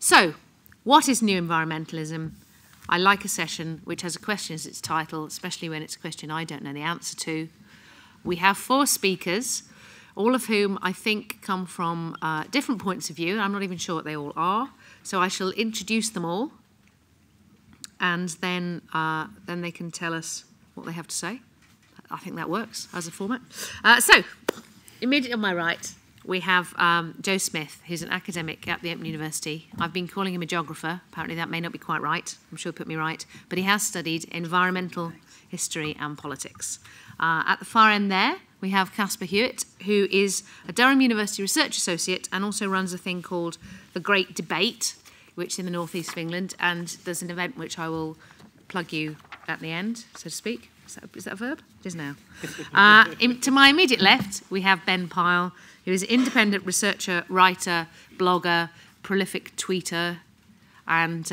So, what is new environmentalism? I like a session which has a question as its title, especially when it's a question I don't know the answer to. We have 4 speakers, all of whom I think come from different points of view. I'm not even sure what they all are. So I shall introduce them all, and then they can tell us what they have to say. I think that works as a format. So, immediately on my right, we have Joe Smith, who's an academic at the Open University. I've been calling him a geographer. Apparently that may not be quite right. I'm sure he'll put me right. But he has studied environmental history and politics. At the far end there, we have Caspar Hewitt, who is a Durham University Research Associate and also runs a thing called The Great Debate, which is in the northeast of England. And there's an event which I will plug you at the end, so to speak. Is that a verb? It is now. To my immediate left, we have Ben Pyle, who is an independent researcher, writer, blogger, prolific tweeter, and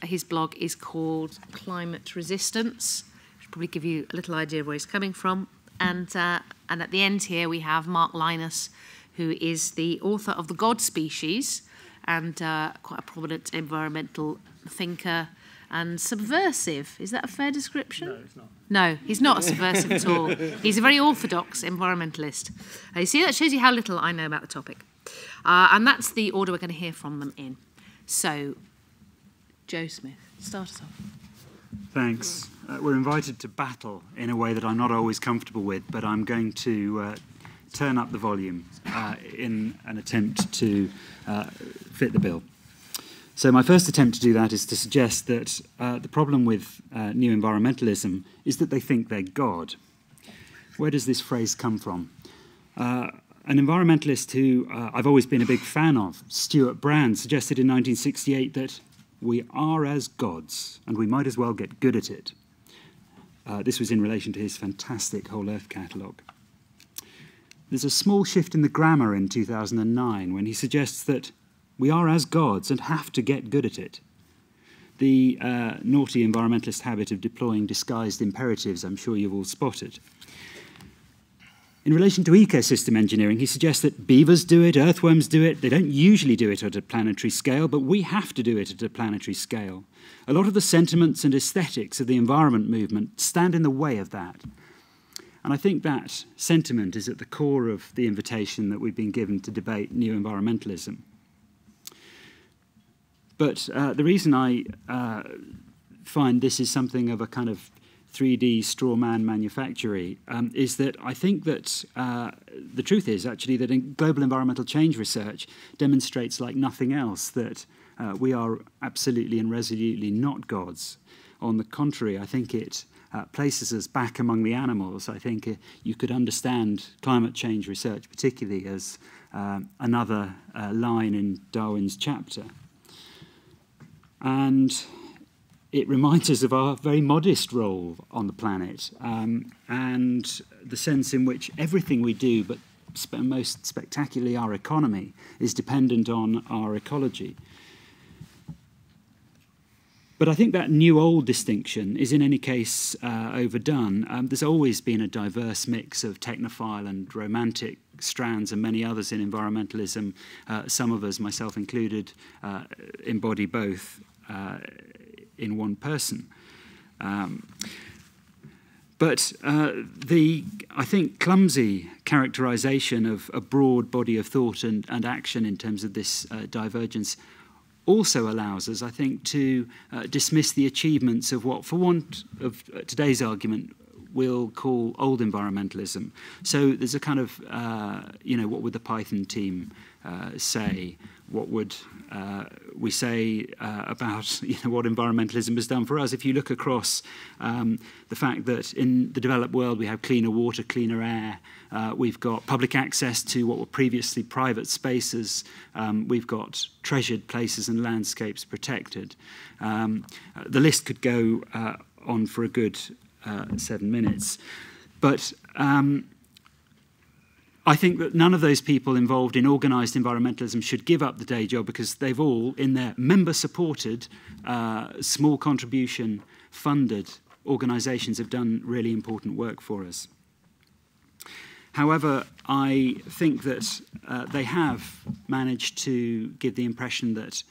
his blog is called Climate Resistance, which will probably give you a little idea of where he's coming from. And at the end here, we have Mark Linus, who is the author of The God Species and quite a prominent environmental thinker and subversive. Is that a fair description? No, it's not. No, he's not a subversive at all. He's a very orthodox environmentalist. You see, that shows you how little I know about the topic. And that's the order we're going to hear from them in. So, Joe Smith, start us off. Thanks. We're invited to battle in a way that I'm not always comfortable with, but I'm going to turn up the volume in an attempt to fit the bill. So my first attempt to do that is to suggest that the problem with new environmentalism is that they think they're God. Where does this phrase come from? An environmentalist who I've always been a big fan of, Stuart Brand, suggested in 1968 that we are as gods and we might as well get good at it. This was in relation to his fantastic Whole Earth catalogue. There's a small shift in the grammar in 2009 when he suggests that we are as gods and have to get good at it. The naughty environmentalist habit of deploying disguised imperatives I'm sure you've all spotted. In relation to ecosystem engineering, he suggests that beavers do it, earthworms do it. They don't usually do it at a planetary scale, but we have to do it at a planetary scale. A lot of the sentiments and aesthetics of the environment movement stand in the way of that. And I think that sentiment is at the core of the invitation that we've been given to debate new environmentalism. But the reason I find this is something of a kind of 3D straw man manufactory is that I think that the truth is actually that in global environmental change research demonstrates like nothing else that we are absolutely and resolutely not gods. On the contrary, I think it places us back among the animals. I think you could understand climate change research particularly as another line in Darwin's chapter. And it reminds us of our very modest role on the planet and the sense in which everything we do, but most spectacularly our economy, is dependent on our ecology. But I think that new-old distinction is in any case overdone. There's always been a diverse mix of technophile and romantic strands and many others in environmentalism. Some of us, myself included, embody both in one person. But the, I think, clumsy characterization of a broad body of thought and action in terms of this divergence also allows us, I think, to dismiss the achievements of what, for want of today's argument, we'll call old environmentalism. So there's a kind of, what would the Python team say? What would we say about what environmentalism has done for us? If you look across the fact that in the developed world we have cleaner water, cleaner air, we've got public access to what were previously private spaces, we've got treasured places and landscapes protected. The list could go on for a good 7 minutes. But I think that none of those people involved in organised environmentalism should give up the day job because they've all, in their member-supported, small contribution-funded organisations, have done really important work for us. However, I think that they have managed to give the impression that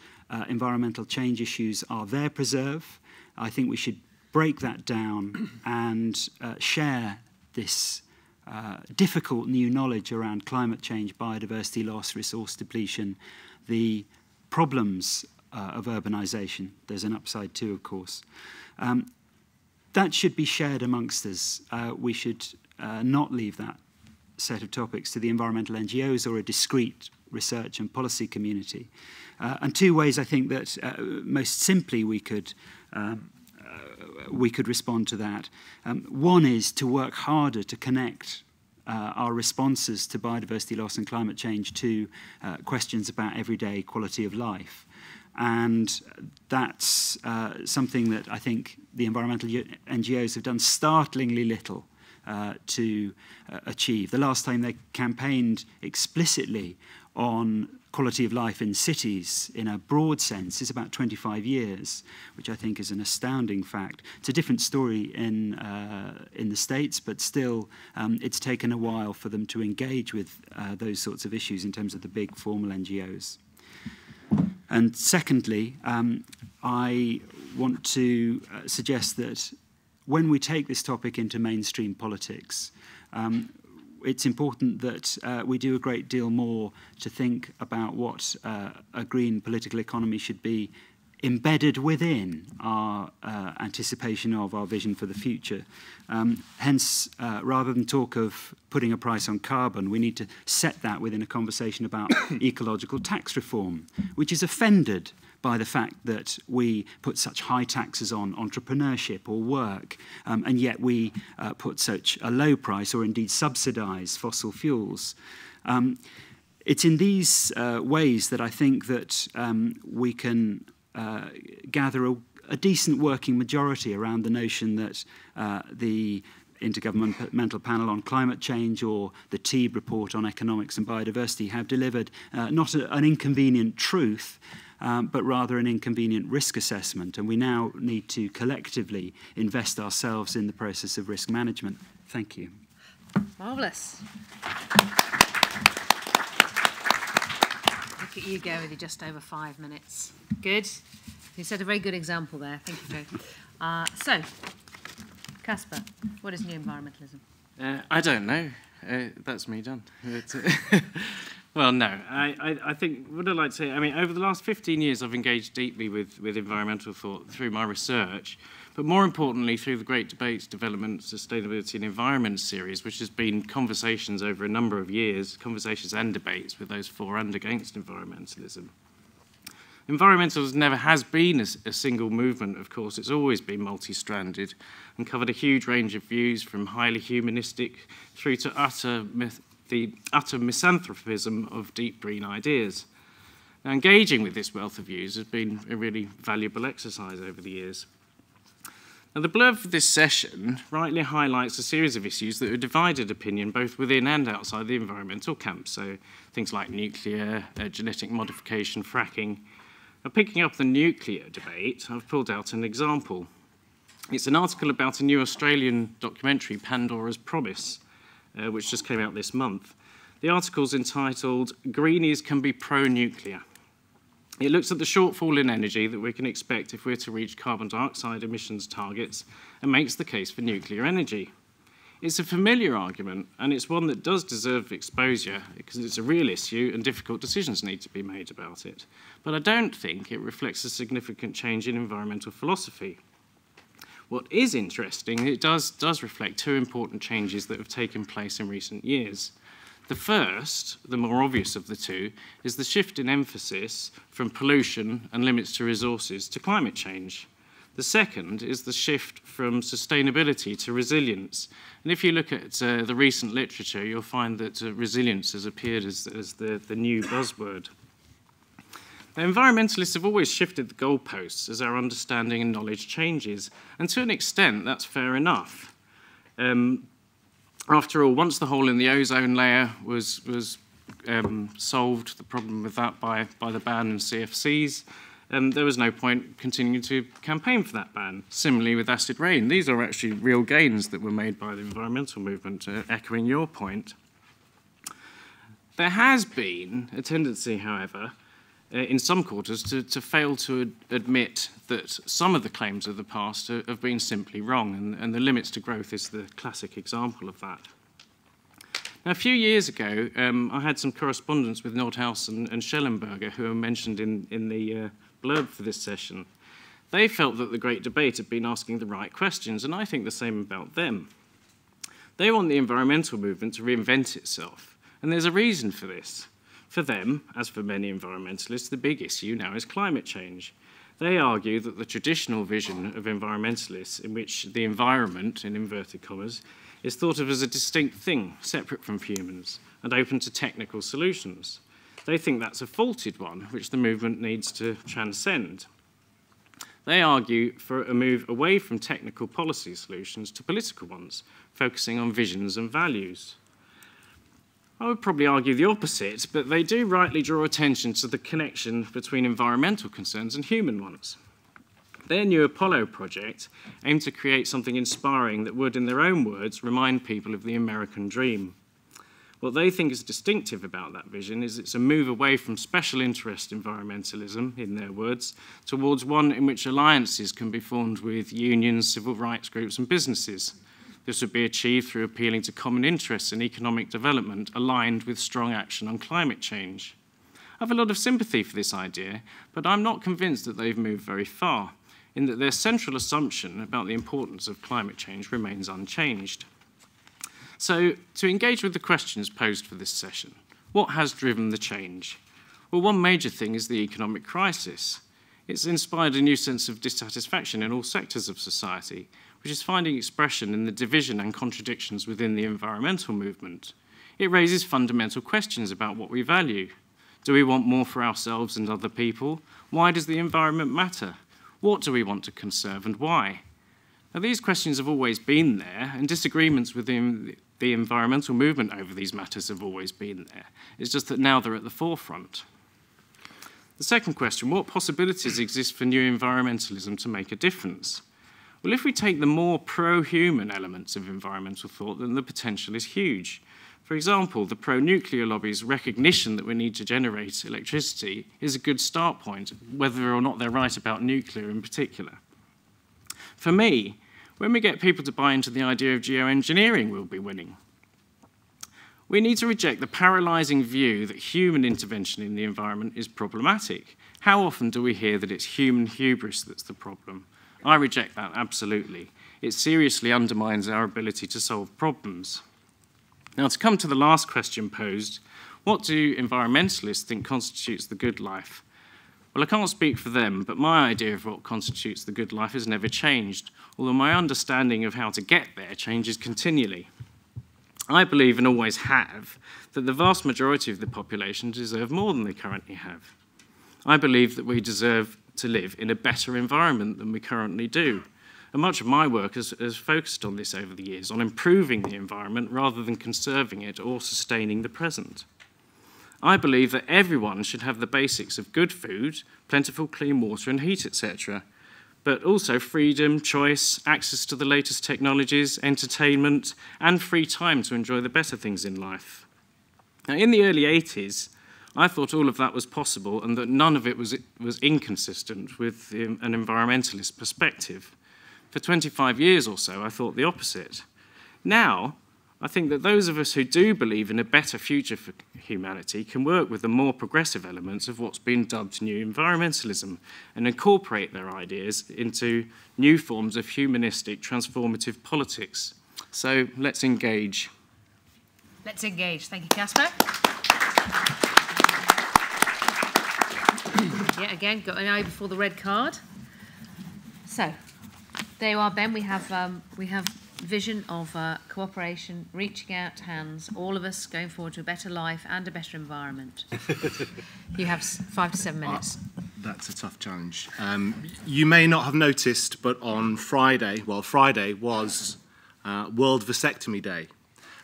environmental change issues are their preserve. I think we should break that down and share this difficult new knowledge around climate change, biodiversity loss, resource depletion, the problems of urbanisation. There's an upside too, of course. That should be shared amongst us. We should not leave that set of topics to the environmental NGOs or a discrete research and policy community. And two ways I think that most simply we could respond to that. One is to work harder to connect our responses to biodiversity loss and climate change to questions about everyday quality of life. And that's something that I think the environmental NGOs have done startlingly little to achieve. The last time they campaigned explicitly on quality of life in cities in a broad sense is about 25 years, which I think is an astounding fact. It's a different story in the States, but still it's taken a while for them to engage with those sorts of issues in terms of the big formal NGOs. And secondly, I want to suggest that when we take this topic into mainstream politics, it's important that we do a great deal more to think about what a green political economy should be embedded within our anticipation of our vision for the future. Hence, rather than talk of putting a price on carbon, we need to set that within a conversation about ecological tax reform, which is offended by the fact that we put such high taxes on entrepreneurship or work, and yet we put such a low price or indeed subsidise fossil fuels. It's in these ways that I think that we can gather a decent working majority around the notion that the Intergovernmental Panel on Climate Change or the TEEB report on economics and biodiversity have delivered not an inconvenient truth, but rather an inconvenient risk assessment. And we now need to collectively invest ourselves in the process of risk management. Thank you. Marvellous. Look at you go with your just over 5 minutes. Good. You set a very good example there. Thank you, Joe. So, Caspar, what is new environmentalism? I don't know. That's me done. Well, no. I think, what I'd like to say, I mean, over the last 15 years, I've engaged deeply with environmental thought through my research, but more importantly, through the Great Debates, Development, Sustainability and Environment series, which has been conversations over a number of years, conversations and debates with those for and against environmentalism. Environmentalism never has been a single movement, of course. It's always been multi-stranded and covered a huge range of views from highly humanistic through to the utter misanthropism of deep green ideas. Now, engaging with this wealth of views has been a really valuable exercise over the years. Now, the blurb for this session rightly highlights a series of issues that have divided opinion both within and outside the environmental camp, so things like nuclear, genetic modification, fracking. Now, picking up the nuclear debate, I've pulled out an example. It's an article about a new Australian documentary, Pandora's Promise, which just came out this month. The article's entitled, "Greenies Can Be Pro-Nuclear." It looks at the shortfall in energy that we can expect if we're to reach carbon dioxide emissions targets and makes the case for nuclear energy. It's a familiar argument, and it's one that does deserve exposure because it's a real issue and difficult decisions need to be made about it. But I don't think it reflects a significant change in environmental philosophy. What is interesting, it does reflect two important changes that have taken place in recent years. The first, the more obvious of the two, is the shift in emphasis from pollution and limits to resources to climate change. The second is the shift from sustainability to resilience. And if you look at the recent literature, you'll find that resilience has appeared as the new buzzword. Now, environmentalists have always shifted the goalposts as our understanding and knowledge changes, and to an extent, that's fair enough. After all, once the hole in the ozone layer was solved, the problem with that by the ban on CFCs, there was no point continuing to campaign for that ban. Similarly with acid rain, these are actually real gains that were made by the environmental movement, echoing your point. There has been a tendency, however, in some quarters to fail to admit that some of the claims of the past have been simply wrong, and the limits to growth is the classic example of that. Now, a few years ago, I had some correspondence with Nordhaus and Shellenberger, who are mentioned in the blurb for this session. They felt that the Great Debate had been asking the right questions, and I think the same about them. They want the environmental movement to reinvent itself, and there's a reason for this. For them, as for many environmentalists, the big issue now is climate change. They argue that the traditional vision of environmentalists, in which the environment, in inverted commas, is thought of as a distinct thing, separate from humans, and open to technical solutions. They think that's a faulted one, which the movement needs to transcend. They argue for a move away from technical policy solutions to political ones, focusing on visions and values. I would probably argue the opposite, but they do rightly draw attention to the connection between environmental concerns and human ones. Their new Apollo project aimed to create something inspiring that would, in their own words, remind people of the American dream. What they think is distinctive about that vision is it's a move away from special interest environmentalism, in their words, towards one in which alliances can be formed with unions, civil rights groups, and businesses. This would be achieved through appealing to common interests in economic development aligned with strong action on climate change. I have a lot of sympathy for this idea, but I'm not convinced that they've moved very far, in that their central assumption about the importance of climate change remains unchanged. So, to engage with the questions posed for this session, what has driven the change? Well, one major thing is the economic crisis. It's inspired a new sense of dissatisfaction in all sectors of society, which is finding expression in the division and contradictions within the environmental movement. It raises fundamental questions about what we value. Do we want more for ourselves and other people? Why does the environment matter? What do we want to conserve and why? Now, these questions have always been there, and disagreements within the environmental movement over these matters have always been there. It's just that now they're at the forefront. The second question, what possibilities exist for new environmentalism to make a difference? Well, if we take the more pro-human elements of environmental thought, then the potential is huge. For example, the pro-nuclear lobby's recognition that we need to generate electricity is a good start point, whether or not they're right about nuclear in particular. For me, when we get people to buy into the idea of geoengineering, we'll be winning. We need to reject the paralysing view that human intervention in the environment is problematic. How often do we hear that it's human hubris that's the problem? I reject that absolutely. It seriously undermines our ability to solve problems. Now, to come to the last question posed, what do environmentalists think constitutes the good life? Well, I can't speak for them, but my idea of what constitutes the good life has never changed, although my understanding of how to get there changes continually. I believe, and always have, that the vast majority of the population deserve more than they currently have. I believe that we deserve to live in a better environment than we currently do. And much of my work has focused on this over the years, on improving the environment rather than conserving it or sustaining the present. I believe that everyone should have the basics of good food, plentiful clean water and heat, etc., but also freedom, choice, access to the latest technologies, entertainment, and free time to enjoy the better things in life. Now, in the early 80s, I thought all of that was possible and that none of it was inconsistent with an environmentalist perspective. For 25 years or so, I thought the opposite. Now, I think that those of us who do believe in a better future for humanity can work with the more progressive elements of what's been dubbed new environmentalism and incorporate their ideas into new forms of humanistic transformative politics. So let's engage. Let's engage. Thank you, Casper. Yeah, again, got an eye before the red card. So, there you are, Ben. We have vision of cooperation, reaching out hands, all of us going forward to a better life and a better environment. You have 5 to 7 minutes. That's a tough challenge. You may not have noticed, but on Friday was World Vasectomy Day.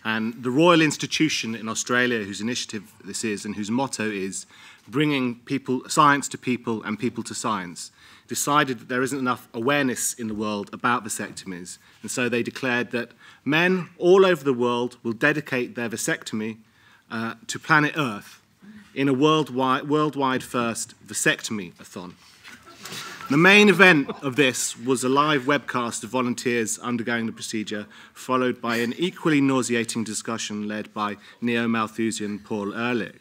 And the Royal Institution in Australia, whose initiative this is and whose motto is bringing science to people and people to science, decided that there isn't enough awareness in the world about vasectomies. And so they declared that men all over the world will dedicate their vasectomy to planet Earth in a worldwide first vasectomy-a-thon. The main event of this was a live webcast of volunteers undergoing the procedure, followed by an equally nauseating discussion led by neo-Malthusian Paul Ehrlich.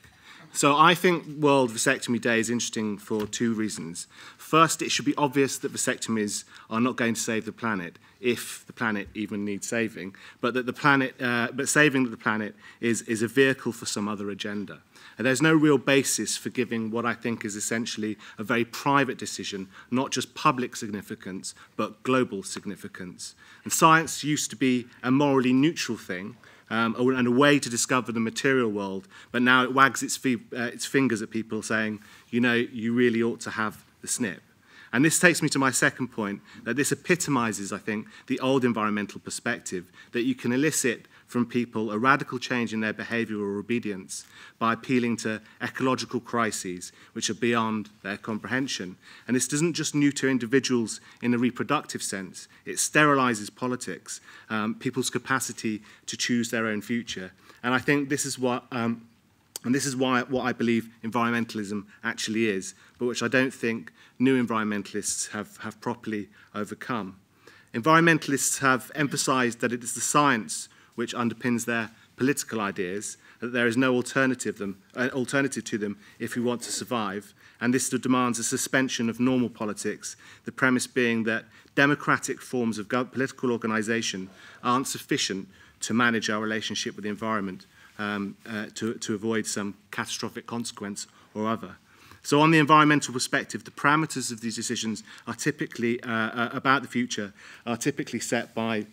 So I think World Vasectomy Day is interesting for two reasons. First, it should be obvious that vasectomies are not going to save the planet, if the planet even needs saving, but that saving the planet is a vehicle for some other agenda. And there's no real basis for giving what I think is essentially a very private decision, not just public significance, but global significance. And science used to be a morally neutral thing, and a way to discover the material world, but now it wags its fingers at people saying, you know, you really ought to have the SNP. And this takes me to my second point, that this epitomizes, I think, the old environmental perspective, that you can elicit from people a radical change in their behavior or obedience by appealing to ecological crises which are beyond their comprehension. And this isn't just new to individuals in a reproductive sense, it sterilizes politics, people's capacity to choose their own future. And I think this is what what I believe environmentalism actually is, but which I don't think new environmentalists have properly overcome. Environmentalists have emphasized that it is the science which underpins their political ideas, that there is no alternative to them if we want to survive, and this demands a suspension of normal politics, the premise being that democratic forms of political organisation aren't sufficient to manage our relationship with the environment, to avoid some catastrophic consequence or other. So on the environmental perspective, the parameters of these decisions are typically, about the future, are typically set by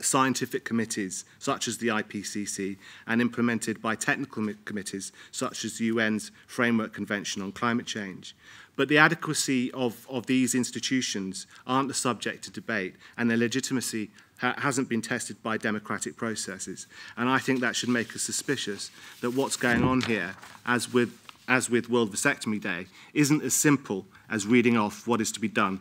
scientific committees, such as the IPCC, and implemented by technical committees, such as the UN's Framework Convention on Climate Change. But the adequacy of these institutions aren't the subject of debate, and their legitimacy hasn't been tested by democratic processes. And I think that should make us suspicious that what's going on here, as with World Vasectomy Day, isn't as simple as reading off what is to be done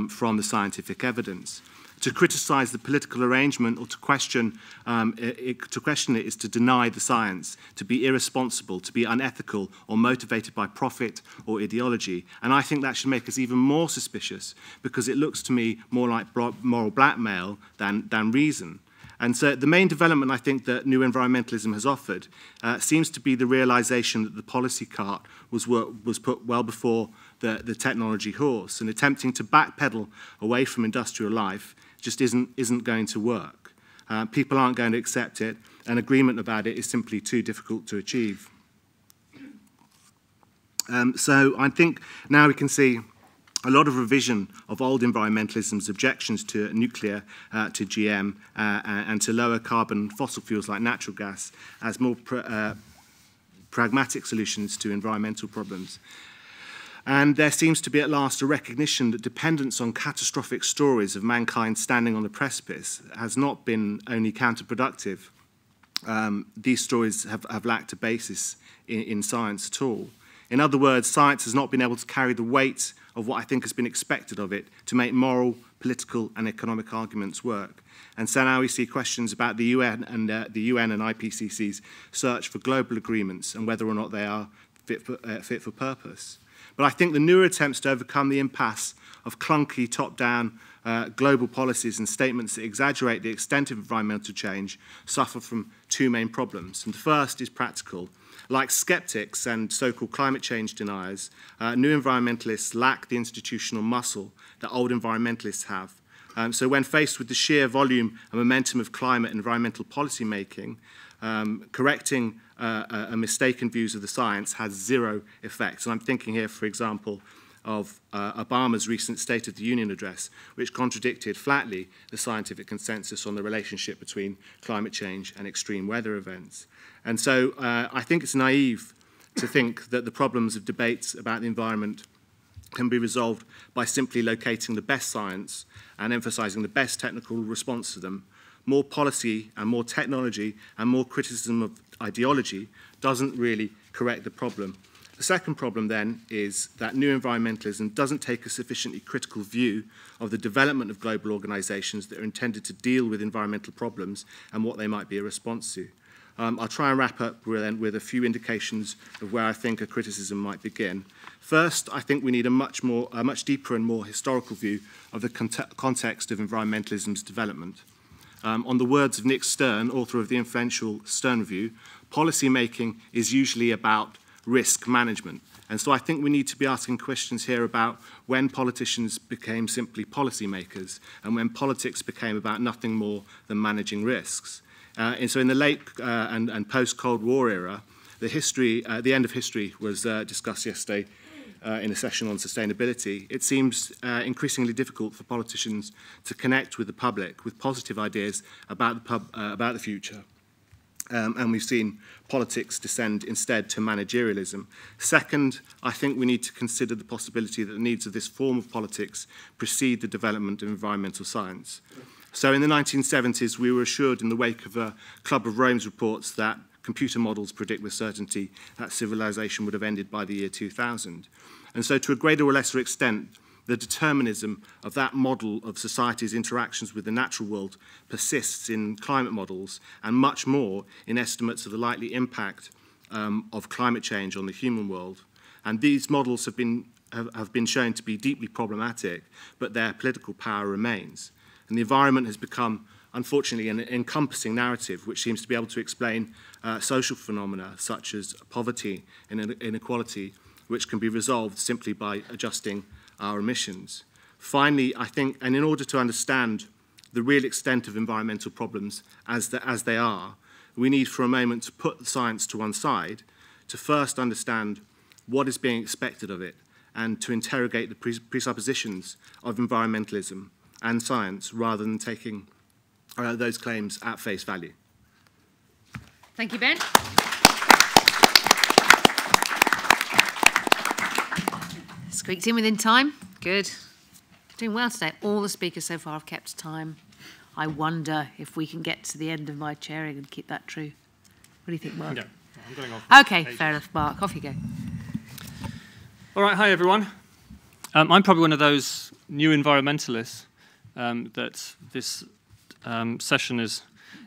from the scientific evidence. To criticise the political arrangement or to question it is to deny the science, to be irresponsible, to be unethical or motivated by profit or ideology. And I think that should make us even more suspicious, because it looks to me more like moral blackmail than reason. And so the main development I think that new environmentalism has offered seems to be the realisation that the policy cart was put well before the technology horse, and attempting to backpedal away from industrial life just isn't going to work. People aren't going to accept it, and agreement about it is simply too difficult to achieve. So I think now we can see a lot of revision of old environmentalism's objections to nuclear, to GM, and to lower carbon fossil fuels like natural gas as more pragmatic solutions to environmental problems. And there seems to be at last a recognition that dependence on catastrophic stories of mankind standing on the precipice has not been only counterproductive. These stories have lacked a basis in science at all. In other words, science has not been able to carry the weight of what I think has been expected of it to make moral, political and economic arguments work. And so now we see questions about the UN and IPCC's search for global agreements and whether or not they are fit for purpose. But I think the newer attempts to overcome the impasse of clunky top-down global policies and statements that exaggerate the extent of environmental change suffer from two main problems. And the first is practical. Like skeptics and so-called climate change deniers, new environmentalists lack the institutional muscle that old environmentalists have. So when faced with the sheer volume and momentum of climate and environmental policy making, correcting mistaken views of the science has zero effect. And I'm thinking here, for example, of Obama's recent State of the Union address, which contradicted flatly the scientific consensus on the relationship between climate change and extreme weather events. And so I think it's naive to think that the problems of debates about the environment can be resolved by simply locating the best science and emphasizing the best technical response to them. More policy and more technology and more criticism of ideology doesn't really correct the problem. The second problem then is that new environmentalism doesn't take a sufficiently critical view of the development of global organizations that are intended to deal with environmental problems and what they might be a response to. I'll try and wrap up with a few indications of where I think a criticism might begin. First, I think we need a much deeper and more historical view of the context of environmentalism's development. On the words of Nick Stern, author of the influential Stern Review, policy making is usually about risk management. And so I think we need to be asking questions here about when politicians became simply policymakers and when politics became about nothing more than managing risks. And so in the late and post-Cold War era, the end of history was discussed yesterday in a session on sustainability. It seems increasingly difficult for politicians to connect with the public with positive ideas about the future. And we've seen politics descend instead to managerialism. Second, I think we need to consider the possibility that the needs of this form of politics precede the development of environmental science. So in the 1970s, we were assured in the wake of Club of Rome's reports that computer models predict with certainty that civilization would have ended by the year 2000. And so to a greater or lesser extent, the determinism of that model of society's interactions with the natural world persists in climate models and much more in estimates of the likely impact of climate change on the human world. And these models have been shown to be deeply problematic, but their political power remains. And the environment has become, unfortunately, an encompassing narrative which seems to be able to explain social phenomena such as poverty and inequality, which can be resolved simply by adjusting our emissions. Finally, I think, and in order to understand the real extent of environmental problems as they are, we need for a moment to put the science to one side, to first understand what is being expected of it, and to interrogate the presuppositions of environmentalism and science rather than taking those claims at face value. Thank you, Ben. Squeaked in within time. Good. Doing well today. All the speakers so far have kept to time. I wonder if we can get to the end of my chairing and keep that true. What do you think, Mark? Yeah, I'm going off. Okay, fair enough, Mark. Off you go. All right, hi everyone. I'm probably one of those new environmentalists that this session is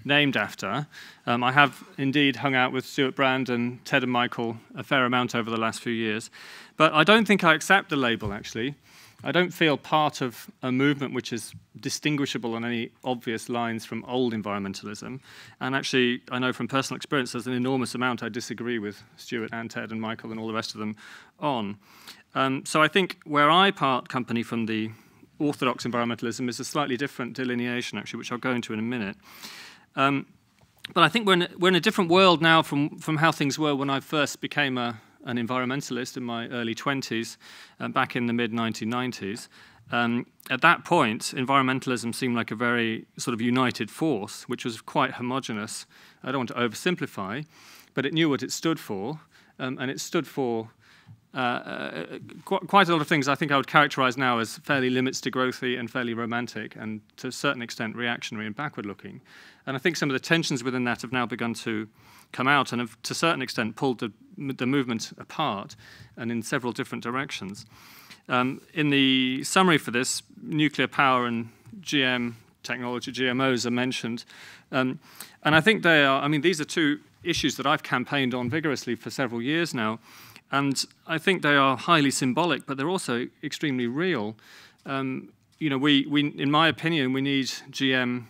named after. I have indeed hung out with Stuart Brand and Ted and Michael a fair amount over the last few years. But I don't think I accept the label, actually. I don't feel part of a movement which is distinguishable on any obvious lines from old environmentalism. And actually, I know from personal experience, there's an enormous amount I disagree with Stuart and Ted and Michael and all the rest of them on. So I think where I part company from the orthodox environmentalism is a slightly different delineation, actually, which I'll go into in a minute. But I think we're in a different world now from how things were when I first became an environmentalist in my early 20s, back in the mid-1990s. At that point, environmentalism seemed like a very sort of united force, which was quite homogenous. I don't want to oversimplify, but it knew what it stood for, and it stood for quite a lot of things I think I would characterize now as fairly limits to growthy and fairly romantic, and to a certain extent reactionary and backward-looking. And I think some of the tensions within that have now begun to come out and have, to a certain extent, pulled the movement apart and in several different directions. In the summary for this, nuclear power and GM technology, GMOs, are mentioned. And I think they are, I mean, these are two issues that I've campaigned on vigorously for several years now. And I think they are highly symbolic, but they're also extremely real. You know, we, in my opinion, we need GM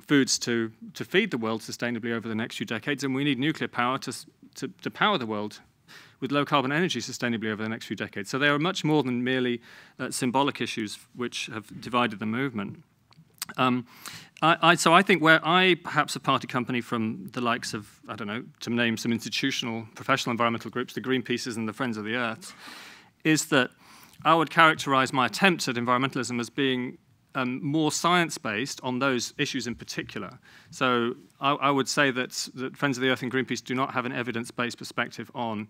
foods to feed the world sustainably over the next few decades, and we need nuclear power to power the world with low-carbon energy sustainably over the next few decades. So they are much more than merely symbolic issues which have divided the movement. So I think where I, perhaps a party company from the likes of, I don't know, to name some institutional, professional environmental groups, the Greenpeaces and the Friends of the Earth, is that I would characterize my attempts at environmentalism as being more science-based on those issues in particular. So I would say that Friends of the Earth and Greenpeace do not have an evidence-based perspective on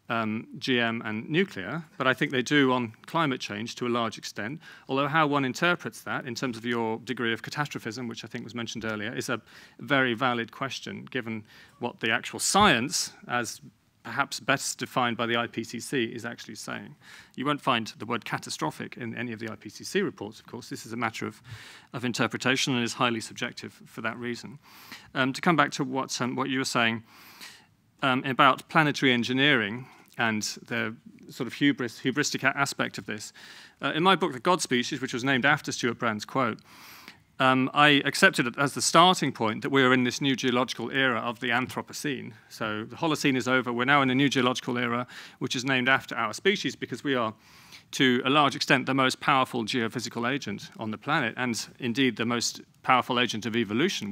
GM and nuclear, but I think they do on climate change to a large extent, although how one interprets that in terms of your degree of catastrophism, which I think was mentioned earlier, is a very valid question, given what the actual science, as perhaps best defined by the IPCC, is actually saying. You won't find the word catastrophic in any of the IPCC reports, of course. This is a matter of interpretation and is highly subjective for that reason. To come back to what you were saying about planetary engineering and the sort of hubristic aspect of this, in my book, The God Species, which was named after Stuart Brand's quote, I accepted it as the starting point that we are in this new geological era of the Anthropocene. So the Holocene is over. We're now in a new geological era, which is named after our species because we are, to a large extent, the most powerful geophysical agent on the planet, and indeed the most powerful agent of evolution.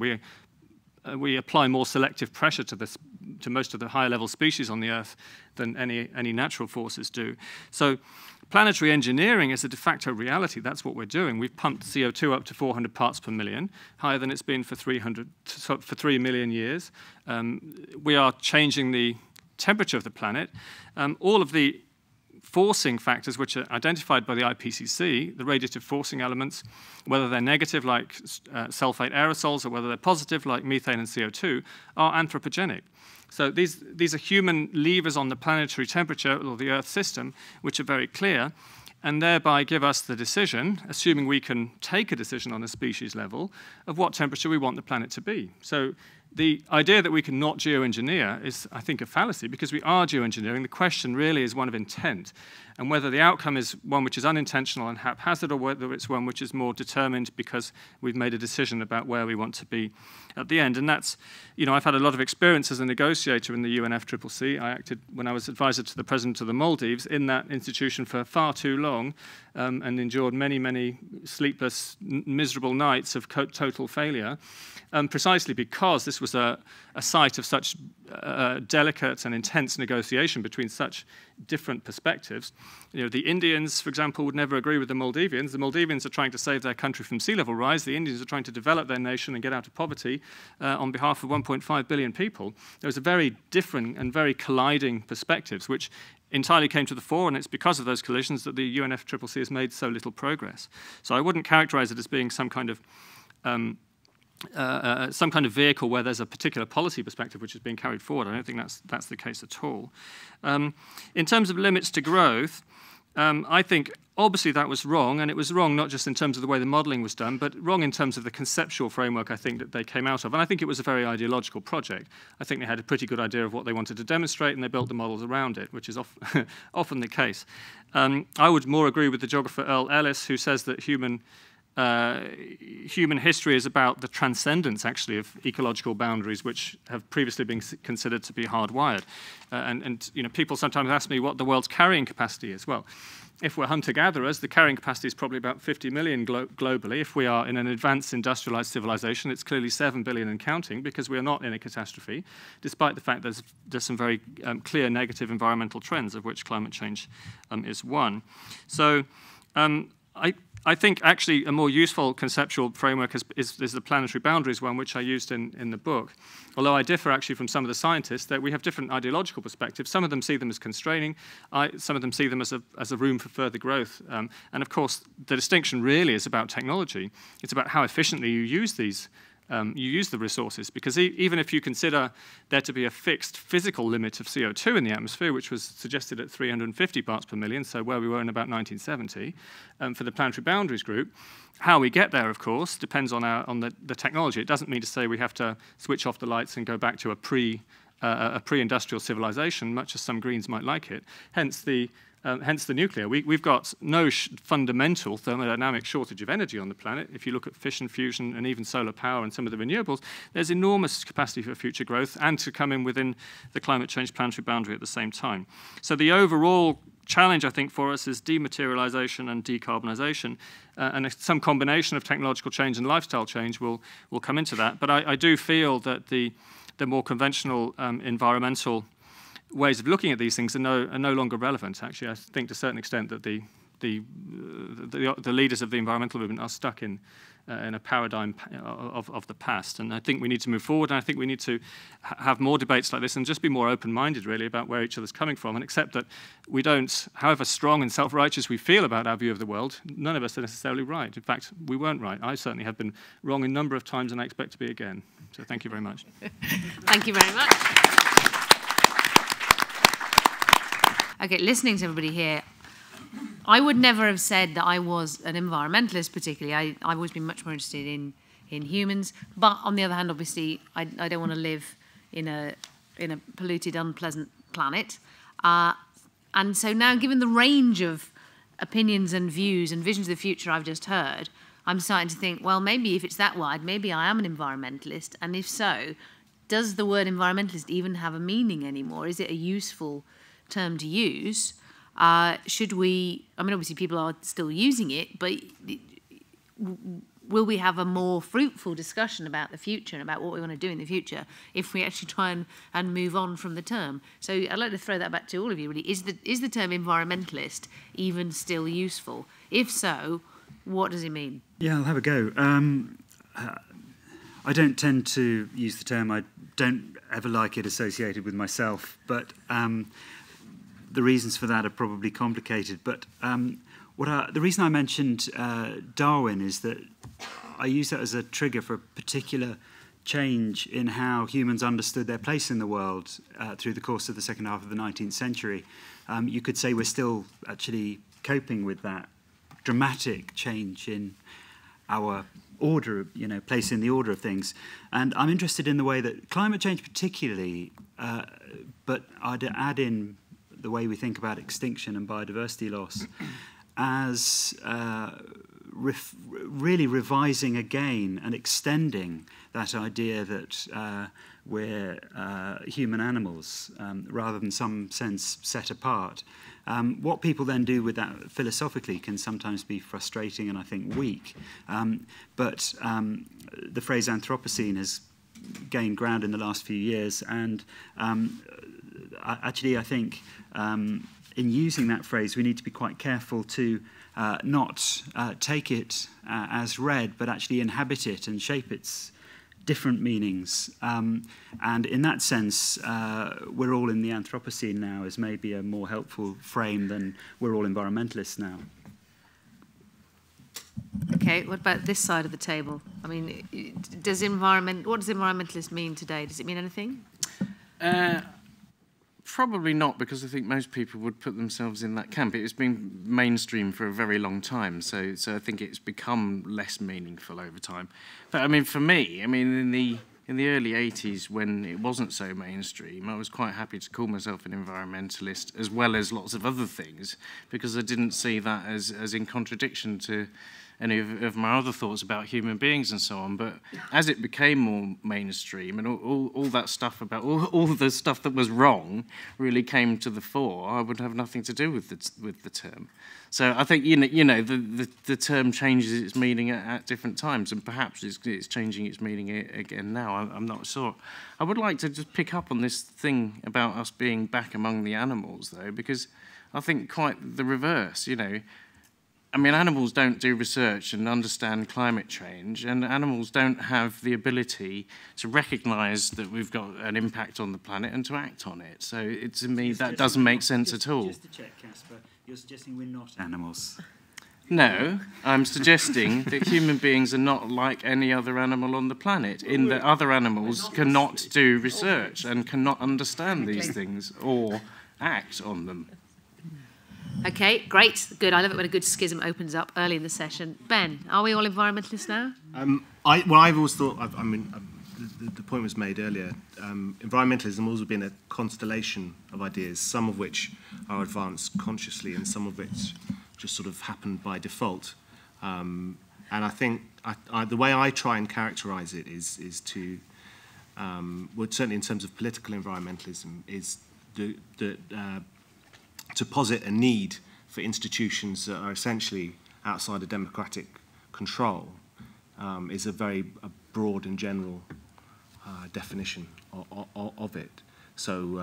We apply more selective pressure to most of the higher level species on the Earth than any natural forces do. So planetary engineering is a de facto reality. That's what we're doing. We've pumped CO2 up to 400 parts per million, higher than it's been for 3 million years. We are changing the temperature of the planet. All of the forcing factors which are identified by the IPCC, the radiative forcing elements, whether they're negative like sulfate aerosols or whether they're positive like methane and CO2, are anthropogenic. So these are human levers on the planetary temperature or the Earth system, which are very clear, and thereby give us the decision, assuming we can take a decision on a species level, of what temperature we want the planet to be. So the idea that we can not geoengineer is, I think, a fallacy, because we are geoengineering. The question really is one of intent, and whether the outcome is one which is unintentional and haphazard, or whether it's one which is more determined because we've made a decision about where we want to be at the end. And that's, I've had a lot of experience as a negotiator in the UNFCCC. I acted when I was advisor to the president of the Maldives in that institution for far too long, and endured many, many sleepless, miserable nights of total failure, precisely because this was a site of such delicate and intense negotiation between such different perspectives. The Indians, for example, would never agree with the Maldivians. The Maldivians are trying to save their country from sea level rise. The Indians are trying to develop their nation and get out of poverty on behalf of 1.5 billion people. There's a very different and very colliding perspectives, which entirely came to the fore, and it's because of those collisions that the UNFCCC has made so little progress. So I wouldn't characterize it as being some kind of vehicle where there's a particular policy perspective which is being carried forward. I don't think that's the case at all. In terms of limits to growth, I think obviously that was wrong, and it was wrong not just in terms of the way the modelling was done, but wrong in terms of the conceptual framework, I think, that they came out of. And I think it was a very ideological project. I think they had a pretty good idea of what they wanted to demonstrate, and they built the models around it, which is often the case. I would more agree with the geographer Earl Ellis, who says that human history is about the transcendence, actually, of ecological boundaries, which have previously been considered to be hardwired. And people sometimes ask me what the world's carrying capacity is. Well, if we're hunter-gatherers, the carrying capacity is probably about 50 million globally. If we are in an advanced industrialized civilization, it's clearly 7 billion and counting, because we are not in a catastrophe, despite the fact there's some very clear negative environmental trends, of which climate change is one. So I think actually a more useful conceptual framework is the planetary boundaries one, which I used in the book. Although I differ actually from some of the scientists, that we have different ideological perspectives. Some of them see them as constraining. Some of them see them as a room for further growth. And of course, the distinction really is about technology. It's about how efficiently you use these. You use the resources, because even if you consider there to be a fixed physical limit of CO2 in the atmosphere, which was suggested at 350 parts per million, so where we were in about 1970, for the planetary boundaries group, how we get there, of course, depends on the technology. It doesn't mean to say we have to switch off the lights and go back to a pre-industrial civilization, much as some Greens might like it. Hence the nuclear. We've got no fundamental thermodynamic shortage of energy on the planet. If you look at fission, fusion, and even solar power and some of the renewables, there's enormous capacity for future growth and to come in within the climate change planetary boundary at the same time. So the overall challenge, I think, for us is dematerialization and decarbonisation, and some combination of technological change and lifestyle change will come into that. But I do feel that the more conventional environmental ways of looking at these things are no longer relevant. Actually, I think to a certain extent that the leaders of the environmental movement are stuck in a paradigm of the past. And I think we need to move forward, and I think we need to have more debates like this and just be more open-minded, really, about where each other's coming from, and accept that we don't, however strong and self-righteous we feel about our view of the world, none of us are necessarily right. In fact, we weren't right. I certainly have been wrong a number of times, and I expect to be again. So thank you very much. Thank you very much. Okay, listening to everybody here, I would never have said that I was an environmentalist particularly. I've always been much more interested in humans. But on the other hand, obviously, I don't want to live in a polluted, unpleasant planet. And so now, given the range of opinions and views and visions of the future I've just heard, I'm starting to think, well, maybe if it's that wide, maybe I am an environmentalist. And if so, does the word environmentalist even have a meaning anymore? Is it a useful term to use? Should we, I mean, obviously people are still using it, but will we have a more fruitful discussion about the future and about what we want to do in the future if we actually try and move on from the term? So I'd like to throw that back to all of you, really. Is the term environmentalist even still useful? If so, what does it mean? Yeah, I'll have a go. I don't tend to use the term. I don't ever like it associated with myself, but the reasons for that are probably complicated. But the reason I mentioned Darwin is that I use that as a trigger for a particular change in how humans understood their place in the world through the course of the second half of the 19th century. You could say we're still actually coping with that dramatic change in our order, place in the order of things. And I'm interested in the way that climate change particularly, but I'd add in the way we think about extinction and biodiversity loss as really revising again and extending that idea that we're human animals rather than some sense set apart. What people then do with that philosophically can sometimes be frustrating and I think weak. But the phrase Anthropocene has gained ground in the last few years, and actually I think in using that phrase we need to be quite careful to not take it as read, but actually inhabit it and shape its different meanings. And in that sense, we're all in the Anthropocene now is maybe a more helpful frame than we're all environmentalists now. Okay, what about this side of the table? I mean, what does environmentalist mean today? Does it mean anything? Probably not, because I think most people would put themselves in that camp. It's been mainstream for a very long time, so I think it's become less meaningful over time. But I mean, for me, I mean, in the early 80s, when it wasn't so mainstream, I was quite happy to call myself an environmentalist, as well as lots of other things, because I didn't see that as in contradiction to any of my other thoughts about human beings and so on. But as it became more mainstream and all that stuff about all the stuff that was wrong really came to the fore, I would have nothing to do with the term. So I think the term changes its meaning at different times, and perhaps it's changing its meaning again now. I'm not sure. I would like to just pick up on this thing about us being back among the animals, though, because I think quite the reverse. I mean, animals don't do research and understand climate change, and animals don't have the ability to recognise that we've got an impact on the planet and to act on it. So, to me, that doesn't make sense at all. Just to check, Casper, you're suggesting we're not animals? No, I'm suggesting that human beings are not like any other animal on the planet, in that other animals cannot do research and cannot understand these things or act on them. Okay, great, good. I love it when a good schism opens up early in the session. Ben, are we all environmentalists now? I've always thought, the point was made earlier, environmentalism has always been a constellation of ideas, some of which are advanced consciously and some of which just sort of happen by default. And I think the way I try and characterise it is to, well, certainly in terms of political environmentalism, is to posit a need for institutions that are essentially outside of democratic control is a very broad and general definition of it. So,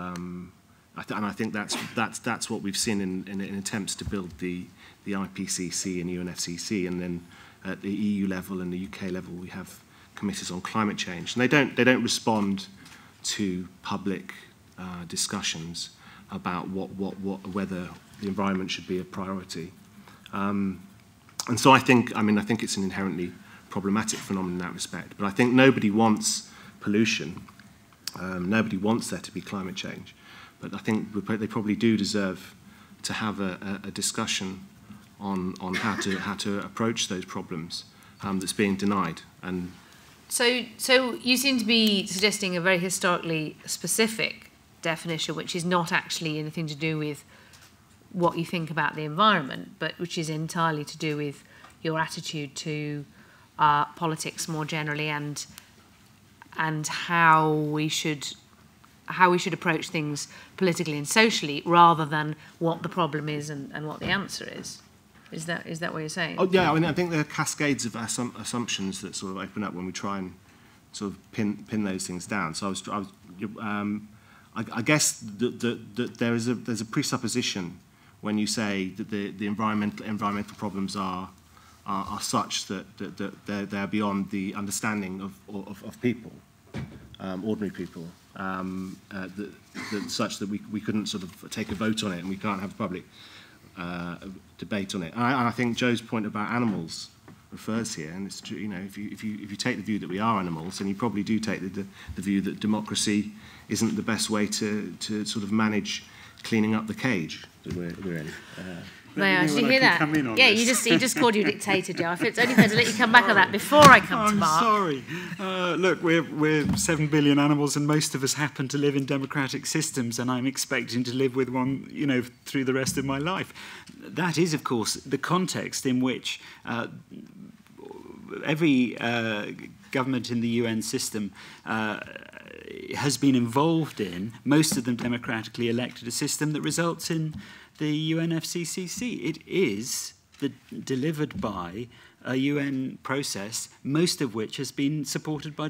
I think that's what we've seen in attempts to build the IPCC and UNFCCC, and then at the EU level and the UK level we have committees on climate change, and they don't respond to public discussions about whether the environment should be a priority. And so I think it's an inherently problematic phenomenon in that respect. But I think nobody wants pollution. Nobody wants there to be climate change. But I think they probably do deserve to have a discussion on how to approach those problems that's being denied. And so you seem to be suggesting a very historically specific definition, which is not actually anything to do with what you think about the environment, but which is entirely to do with your attitude to politics more generally, and how we should approach things politically and socially, rather than what the problem is and what the answer is. Is that what you're saying? Oh yeah, I mean, I think there are cascades of assumptions that sort of open up when we try and sort of pin those things down. So I guess that there's a presupposition when you say that the environmental problems are such that they're beyond the understanding of people, ordinary people, such that we couldn't sort of take a vote on it, and we can't have a public debate on it. And I think Joe's point about animals refers here, and it's true. You know, if you take the view that we are animals, then you probably do take the view that democracy isn't the best way to sort of manage cleaning up the cage that we're in. Did you hear that? Yeah, he just called you a dictator, Joe. It's only fair to let you come back on that before I come to Mark. I'm sorry. Look, we're 7 billion animals, and most of us happen to live in democratic systems, and I'm expecting to live with one, you know, through the rest of my life. That is, of course, the context in which every government in the UN system has been involved in, most of them democratically elected, a system that results in the UNFCCC. It is delivered by a UN process, most of which has been supported by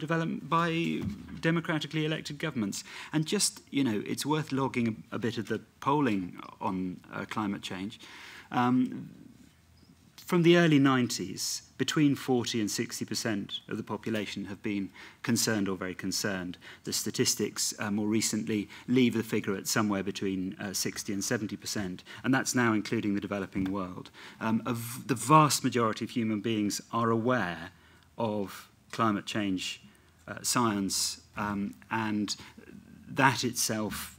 democratically elected governments. And just, you know, it's worth logging a bit of the polling on climate change. From the early 90s, between 40 and 60% of the population have been concerned or very concerned. The statistics more recently leave the figure at somewhere between 60 and 70%, and that's now including the developing world. The vast majority of human beings are aware of climate change science, and that itself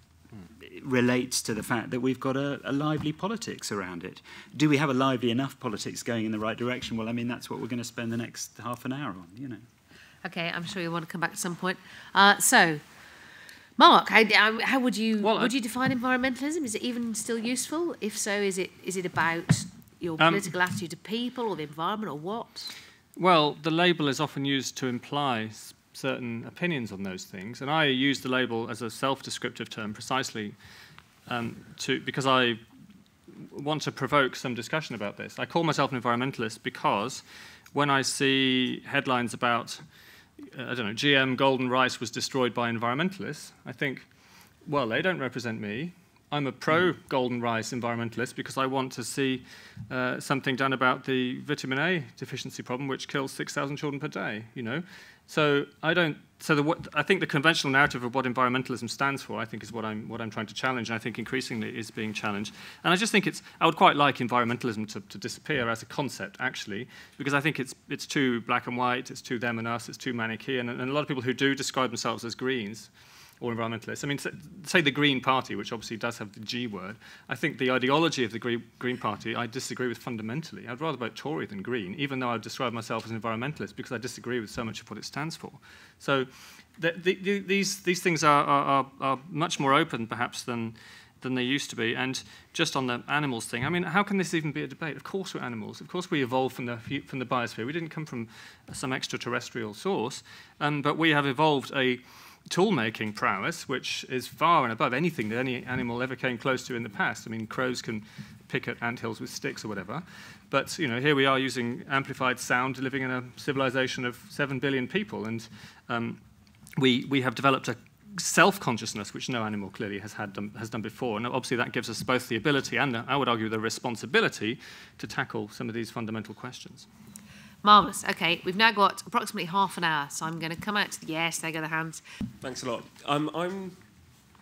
relates to the fact that we've got a lively politics around it. Do we have a lively enough politics going in the right direction? Well, I mean, that's what we're going to spend the next half an hour on, you know. Okay, I'm sure you'll want to come back at some point. So, Mark, how would you define environmentalism? Is it even still useful? If so, is it about your political attitude to people or the environment or what? Well, the label is often used to imply certain opinions on those things, and I use the label as a self-descriptive term precisely because I want to provoke some discussion about this. I call myself an environmentalist because when I see headlines about, I don't know, GM golden rice was destroyed by environmentalists, I think, well, they don't represent me. I'm a pro-golden rice environmentalist because I want to see something done about the vitamin A deficiency problem, which kills 6,000 children per day, you know. So I think the conventional narrative of what environmentalism stands for, I think, is what I'm trying to challenge, and I think increasingly is being challenged. And I just think I would quite like environmentalism to disappear as a concept, actually, because I think it's too black and white, it's too them and us, it's too Manichaean, and a lot of people who do describe themselves as Greens or environmentalists. I mean, say the Green Party, which obviously does have the G word. I think the ideology of the Green Party I disagree with fundamentally. I'd rather vote Tory than Green, even though I describe myself as an environmentalist, because I disagree with so much of what it stands for. So these things are much more open, perhaps, than they used to be. And just on the animals thing, I mean, how can this even be a debate? Of course we're animals. Of course we evolved from the biosphere. We didn't come from some extraterrestrial source, but we have evolved a tool-making prowess, which is far and above anything that any animal ever came close to in the past. I mean, crows can pick at anthills with sticks or whatever, but you know, here we are using amplified sound, living in a civilization of 7 billion people, and we have developed a self-consciousness which no animal clearly has done before, and obviously that gives us both the ability and, I would argue, the responsibility to tackle some of these fundamental questions. Marvellous. OK, we've now got approximately half an hour, so I'm going to come out to the yes, there go the hands. Thanks a lot. I'm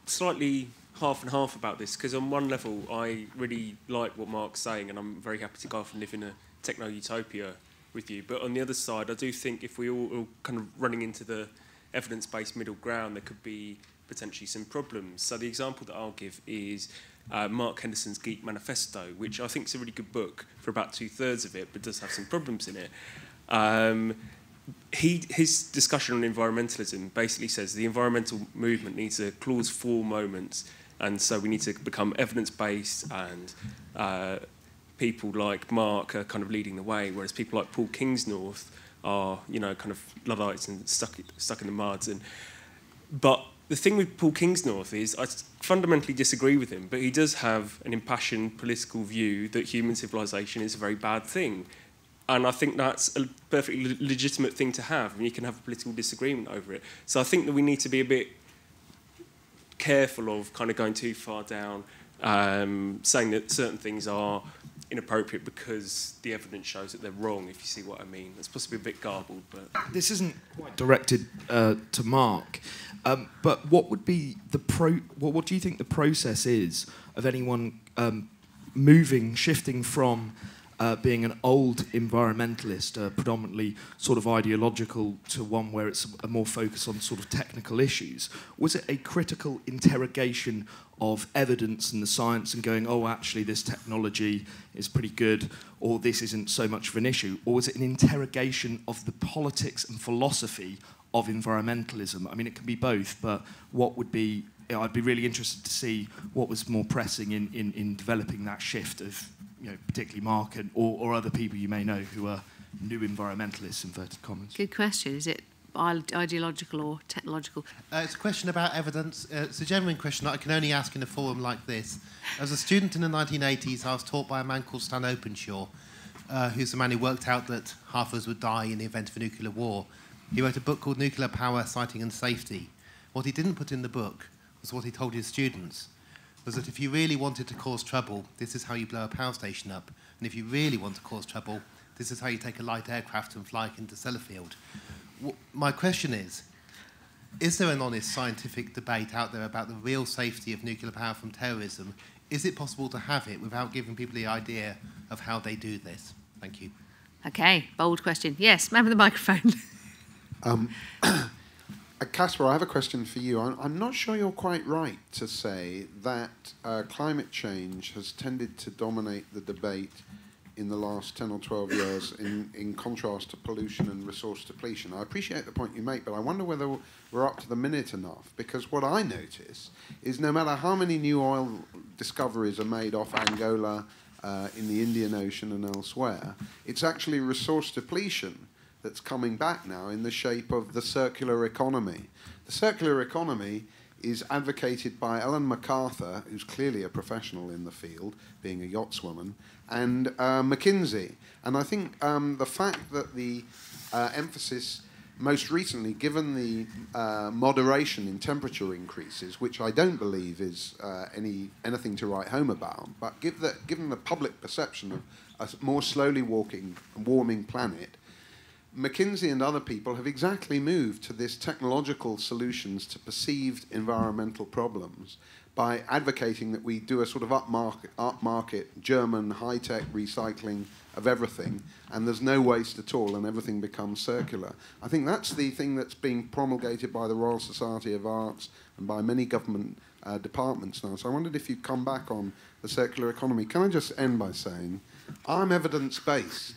slightly half and half about this, because on one level, I really like what Mark's saying, and I'm very happy to go off and live in a techno-utopia with you. But on the other side, I do think if we all kind of running into the evidence-based middle ground, there could be potentially some problems. So the example that I'll give is Mark Henderson's Geek Manifesto, which I think is a really good book for about 2/3 of it, but does have some problems in it. His discussion on environmentalism basically says the environmental movement needs a clause 4 moment, and so we need to become evidence-based, and people like Mark are kind of leading the way, whereas people like Paul Kingsnorth are, kind of Luddites and stuck in the mud. But the thing with Paul Kingsnorth is I fundamentally disagree with him, but he does have an impassioned political view that human civilization is a very bad thing. And I think that's a perfectly legitimate thing to have, and you can have a political disagreement over it. So I think that we need to be a bit careful of kind of going too far down, saying that certain things are inappropriate because the evidence shows that they're wrong, if you see what I mean. It's possibly a bit garbled, but... This isn't quite directed to Mark, but what would be what do you think the process is of anyone shifting from being an old environmentalist, predominantly sort of ideological, to one where it's a more focus on sort of technical issues? Was it a critical interrogation of evidence and the science and going, oh, actually this technology is pretty good, or this isn't so much of an issue? Or was it an interrogation of the politics and philosophy of environmentalism? I mean, it can be both, but what would be... I'd be really interested to see what was more pressing in developing that shift of, particularly Mark or other people you may know who are new environmentalists, inverted commas. Good question. Is it ideological or technological? It's a question about evidence. It's a genuine question that I can only ask in a forum like this. As a student in the 1980s, I was taught by a man called Stan Openshaw, who's the man who worked out that half of us would die in the event of a nuclear war. He wrote a book called Nuclear Power, Siting and Safety. What he didn't put in the book was what he told his students, was that if you really wanted to cause trouble, this is how you blow a power station up. And if you really want to cause trouble, this is how you take a light aircraft and fly it into Sellafield. My question is there an honest scientific debate out there about the real safety of nuclear power from terrorism? Is it possible to have it without giving people the idea of how they do this? Thank you. Okay, bold question. Yes, man with the microphone. Caspar, I have a question for you. I'm not sure you're quite right to say that climate change has tended to dominate the debate in the last 10 or 12 years in contrast to pollution and resource depletion. I appreciate the point you make, but I wonder whether we're up to the minute enough, because what I notice is no matter how many new oil discoveries are made off Angola, in the Indian Ocean and elsewhere, it's actually resource depletion that's coming back now in the shape of the circular economy. The circular economy is advocated by Ellen MacArthur, who's clearly a professional in the field, being a yachtswoman, and McKinsey. And I think the fact that the emphasis most recently, given the moderation in temperature increases, which I don't believe is anything to write home about, but given the public perception of a more slowly warming planet, McKinsey and other people have exactly moved to this technological solutions to perceived environmental problems by advocating that we do a sort of upmarket German high-tech recycling of everything, and there's no waste at all, and everything becomes circular. I think that's the thing that's being promulgated by the Royal Society of Arts and by many government departments now. So I wondered if you'd come back on the circular economy. Can I just end by saying, I'm evidence-based.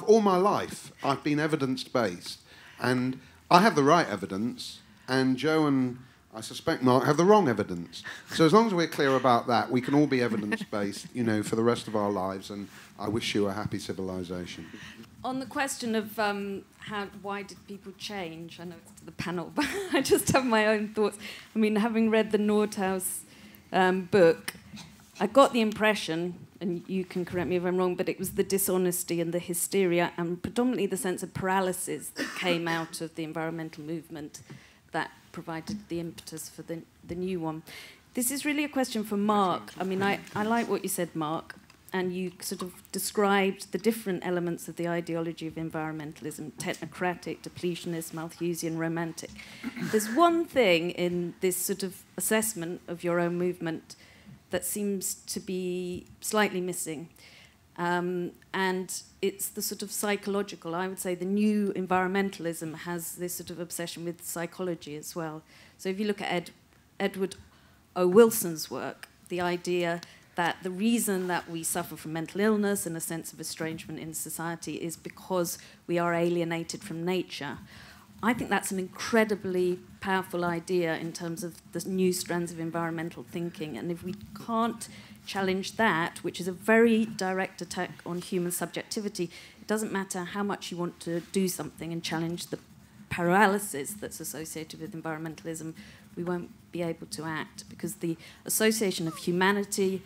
All my life, I've been evidence-based, and I have the right evidence, and Joe and I suspect Mark have the wrong evidence. So as long as we're clear about that, we can all be evidence-based, for the rest of our lives, and I wish you a happy civilization. On the question of why did people change, I know it's to the panel, but I just have my own thoughts. I mean, having read the Nordhaus book, I got the impression, and you can correct me if I'm wrong, but it was the dishonesty and the hysteria and predominantly the sense of paralysis that came out of the environmental movement that provided the impetus for the new one. This is really a question for Mark. I mean, I like what you said, Mark, and you sort of described the different elements of the ideology of environmentalism: technocratic, depletionist, Malthusian, romantic. There's one thing in this sort of assessment of your own movement that seems to be slightly missing. And it's the sort of psychological. I would say the new environmentalism has this sort of obsession with psychology as well. So if you look at Edward O. Wilson's work, the idea that the reason that we suffer from mental illness and a sense of estrangement in society is because we are alienated from nature. I think that's an incredibly powerful idea in terms of the new strands of environmental thinking. And if we can't challenge that, which is a very direct attack on human subjectivity, it doesn't matter how much you want to do something and challenge the paralysis that's associated with environmentalism, we won't be able to act, because the association of humanity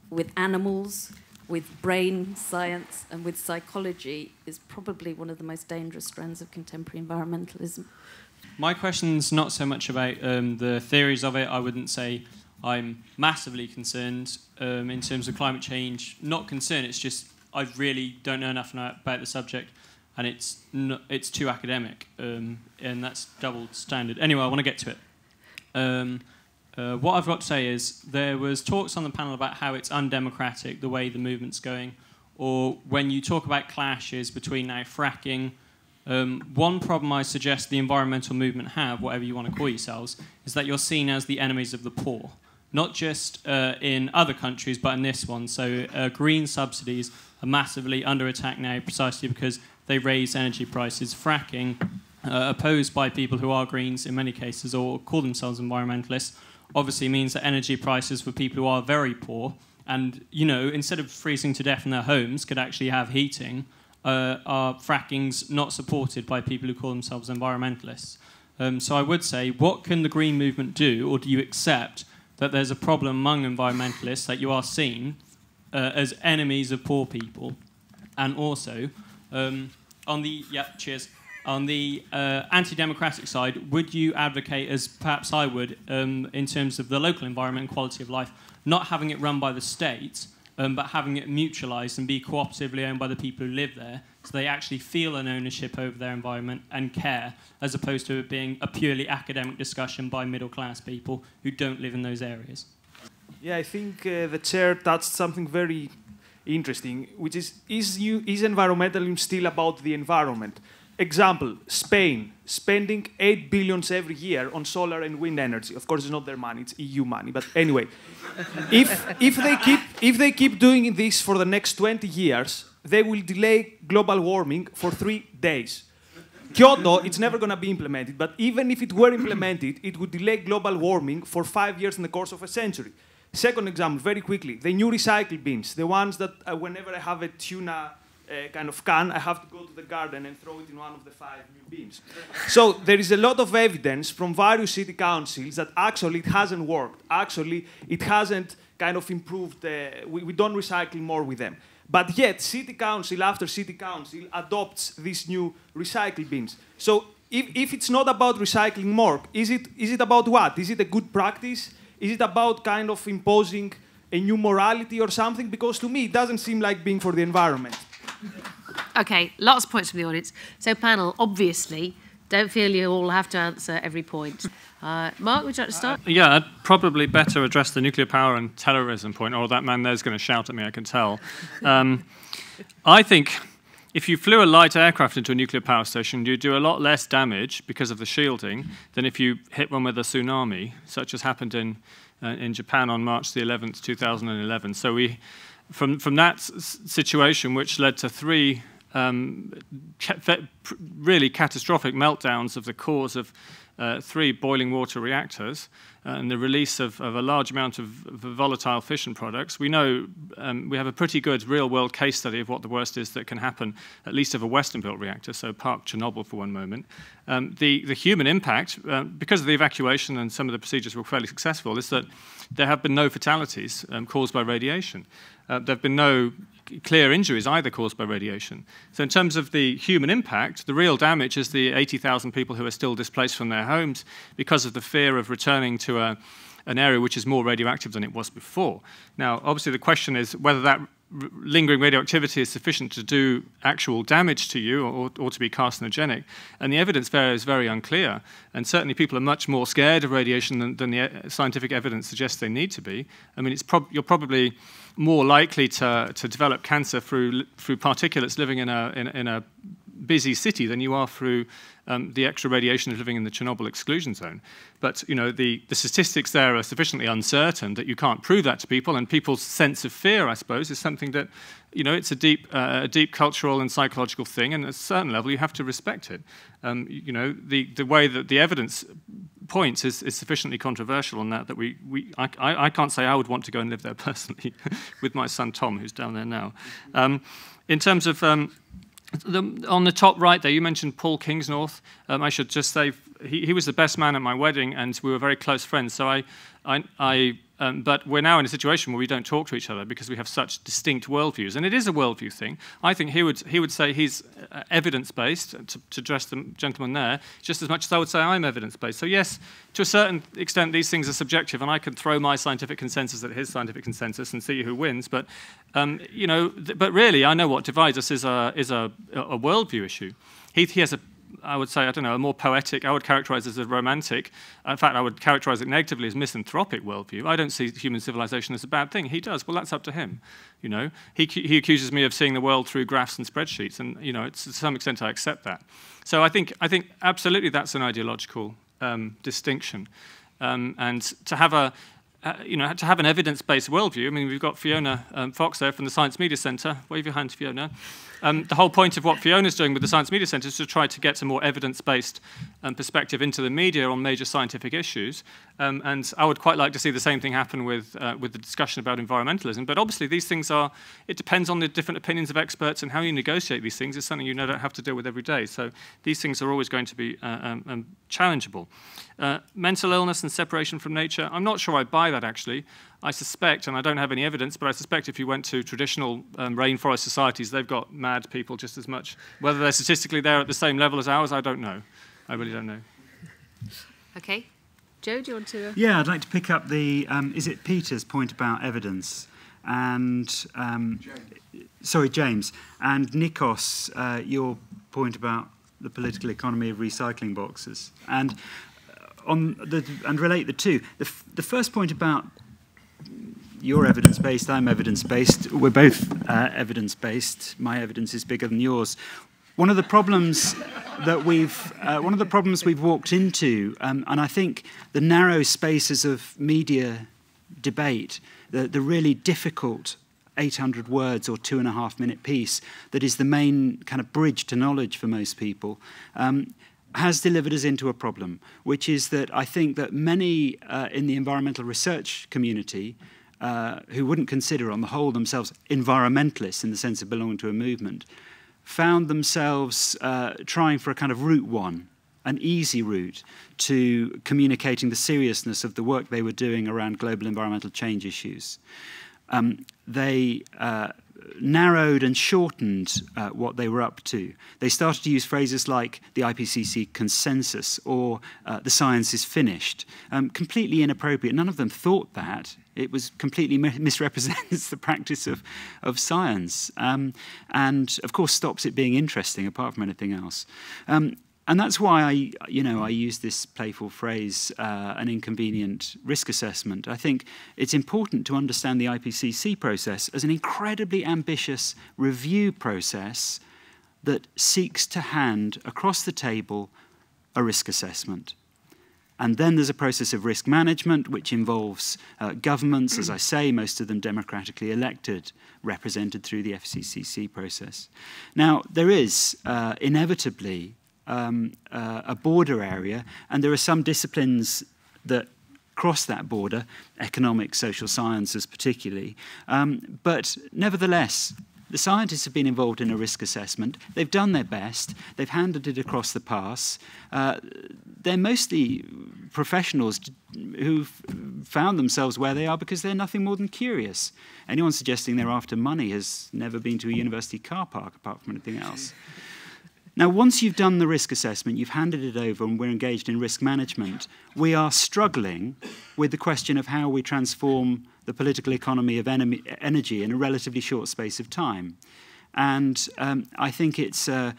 with animals, with brain science, and with psychology is probably one of the most dangerous strands of contemporary environmentalism. My question's not so much about the theories of it. I wouldn't say I'm massively concerned in terms of climate change. Not concerned, it's just I really don't know enough about the subject, and it's too academic, and that's double standard. Anyway, I want to get to it. What I've got to say is there was talks on the panel about how it's undemocratic, the way the movement's going, or when you talk about clashes between now fracking. One problem I suggest the environmental movement have, whatever you want to call yourselves, is that you're seen as the enemies of the poor. Not just in other countries, but in this one. So green subsidies are massively under attack now precisely because they raise energy prices. Fracking, opposed by people who are Greens in many cases or call themselves environmentalists, obviously means that energy prices for people who are very poor and, you know, instead of freezing to death in their homes, could actually have heating, are fracking's not supported by people who call themselves environmentalists. So I would say, what can the Green movement do, or do you accept that there's a problem among environmentalists that you are seen as enemies of poor people? And also, on the anti-democratic side, would you advocate, as perhaps I would, in terms of the local environment and quality of life, not having it run by the state, but having it mutualised and be cooperatively owned by the people who live there, so they actually feel an ownership over their environment and care, as opposed to it being a purely academic discussion by middle-class people who don't live in those areas? Yeah, I think the chair touched something very interesting, which is environmentalism still about the environment? Example, Spain, spending 8 billion every year on solar and wind energy. Of course, it's not their money, it's EU money. But anyway, if they keep doing this for the next 20 years, they will delay global warming for 3 days. Kyoto, it's never going to be implemented. But even if it were implemented, it would delay global warming for 5 years in the course of a century. Second example, very quickly, the new recycle bins, the ones that whenever I have a tuna kind of can, I have to go to the garden and throw it in one of the 5 new bins. So there is a lot of evidence from various city councils that actually it hasn't worked. Actually, it hasn't kind of improved. We don't recycle more with them. But yet, city council after city council adopts these new recycle bins. So if it's not about recycling more, is it about what? Is it a good practice? Is it about kind of imposing a new morality or something? Because to me, it doesn't seem like being for the environment. Okay, lots of points from the audience. So panel, obviously, don't feel you all have to answer every point. Mark, would you like to start? Yeah, I'd probably better address the nuclear power and terrorism point, or that man there's going to shout at me, I can tell. I think if you flew a light aircraft into a nuclear power station, you'd do a lot less damage because of the shielding than if you hit one with a tsunami, such as happened in Japan on March the 11th, 2011. So we... From that situation, which led to 3 really catastrophic meltdowns of the cores of 3 boiling water reactors and the release of a large amount of volatile fission products, we know we have a pretty good real-world case study of what the worst is that can happen, at least of a Western-built reactor, so park Chernobyl for one moment. The human impact, because of the evacuation and some of the procedures were fairly successful, is that there have been no fatalities caused by radiation. There have been no clear injuries either caused by radiation. So in terms of the human impact, the real damage is the 80,000 people who are still displaced from their homes because of the fear of returning to an area which is more radioactive than it was before. Now, obviously the question is whether that lingering radioactivity is sufficient to do actual damage to you or to be carcinogenic. And the evidence there is very unclear. And certainly people are much more scared of radiation than the scientific evidence suggests they need to be. I mean, you're probably more likely to develop cancer through particulates living in a busy city than you are through the extra radiation of living in the Chernobyl exclusion zone. But the statistics there are sufficiently uncertain that you can't prove that to people, and people's sense of fear, I suppose, is something that it's a deep cultural and psychological thing, and at a certain level you have to respect it. The way that the evidence points is sufficiently controversial on that I can't say I would want to go and live there personally with my son Tom, who's down there now. In terms of on the top right there, you mentioned Paul Kingsnorth. I should just say he was the best man at my wedding, and we were very close friends. So but we're now in a situation where we don't talk to each other because we have such distinct worldviews, and it is a worldview thing. I think he would say he's evidence-based, to address the gentleman there, just as much as I would say I'm evidence-based. So yes, to a certain extent, these things are subjective, and I can throw my scientific consensus at his scientific consensus and see who wins. But but really, I know what divides us is a worldview issue. He has I would say, I don't know, a more poetic, I would characterize it as a romantic, in fact, I would characterize it negatively as misanthropic worldview. I don't see human civilization as a bad thing. He does. Well, that's up to him. He accuses me of seeing the world through graphs and spreadsheets, and to some extent I accept that. So I think absolutely that's an ideological distinction, and to have an evidence-based worldview. I mean, we've got Fiona Fox there from the Science Media Centre. Wave your hand, Fiona. The whole point of what Fiona's doing with the Science Media Centre is to try to get a more evidence-based perspective into the media on major scientific issues. And I would quite like to see the same thing happen with the discussion about environmentalism. But obviously, these things it depends on the different opinions of experts, and how you negotiate these things is something you don't have to deal with every day. So these things are always going to be challengeable. Mental illness and separation from nature, I'm not sure I buy that, actually. I suspect, and I don't have any evidence, but I suspect if you went to traditional rainforest societies, they've got mad people just as much. Whether they're statistically there at the same level as ours, I don't know. I really don't know. Okay. Joe, do you want to... Yeah, I'd like to pick up is it Peter's point about evidence? And, James. And Nikos, your point about the political economy of recycling boxes. And relate the two. The first point about you're evidence-based, I'm evidence-based, we're both evidence-based, my evidence is bigger than yours. One of the problems we've walked into, and I think the narrow spaces of media debate, the really difficult 800 words or 2.5-minute piece that is the main kind of bridge to knowledge for most people, has delivered us into a problem, which is that I think that many in the environmental research community who wouldn't consider on the whole themselves environmentalists in the sense of belonging to a movement, found themselves trying for a kind of route one, an easy route to communicating the seriousness of the work they were doing around global environmental change issues. They narrowed and shortened what they were up to. They started to use phrases like the IPCC consensus or the science is finished. Completely inappropriate. None of them thought that. It was completely misrepresents the practice of science, and of course stops it being interesting apart from anything else. And that's why I use this playful phrase, an inconvenient risk assessment. I think it's important to understand the IPCC process as an incredibly ambitious review process that seeks to hand across the table a risk assessment. And then there's a process of risk management, which involves governments, as I say, most of them democratically elected, represented through the FCCC process. Now, there is inevitably a border area, and there are some disciplines that cross that border, economics, social sciences particularly. But nevertheless, the scientists have been involved in a risk assessment. They've done their best. They've handed it across the pass. They're mostly professionals who've found themselves where they are because they're nothing more than curious. Anyone suggesting they're after money has never been to a university car park apart from anything else. Now, once you've done the risk assessment, you've handed it over and we're engaged in risk management, we are struggling with the question of how we transform the political economy of energy in a relatively short space of time. And I think it's an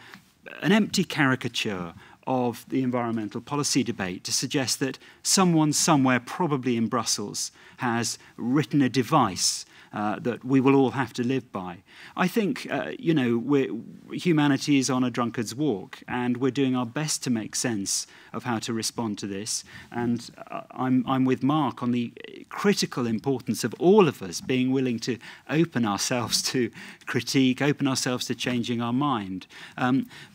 empty caricature of the environmental policy debate to suggest that someone somewhere, probably in Brussels, has written a device that we will all have to live by. I think, you know, humanity is on a drunkard's walk, and we're doing our best to make sense of how to respond to this. And I'm with Mark on the critical importance of all of us being willing to open ourselves to critique, open ourselves to changing our mind.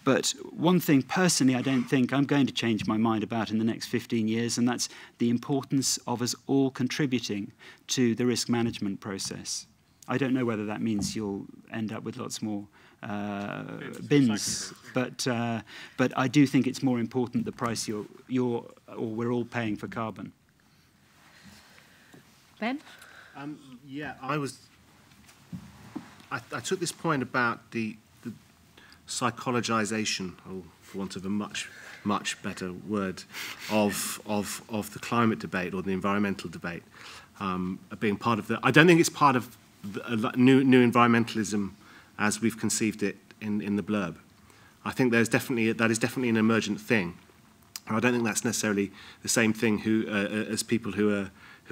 But one thing personally I don't think I'm going to change my mind about in the next 15 years, and that's the importance of us all contributing to the risk management process. I don't know whether that means you'll end up with lots more bins, but I do think it's more important the price we're all paying for carbon. Ben? Yeah, I took this point about the psychologization, or for want of a much better word, of the climate debate or the environmental debate, being part of the. I don't think it's part of the, new environmentalism as we've conceived it in the blurb. I think that is definitely an emergent thing. I don't think that's necessarily the same thing as people who are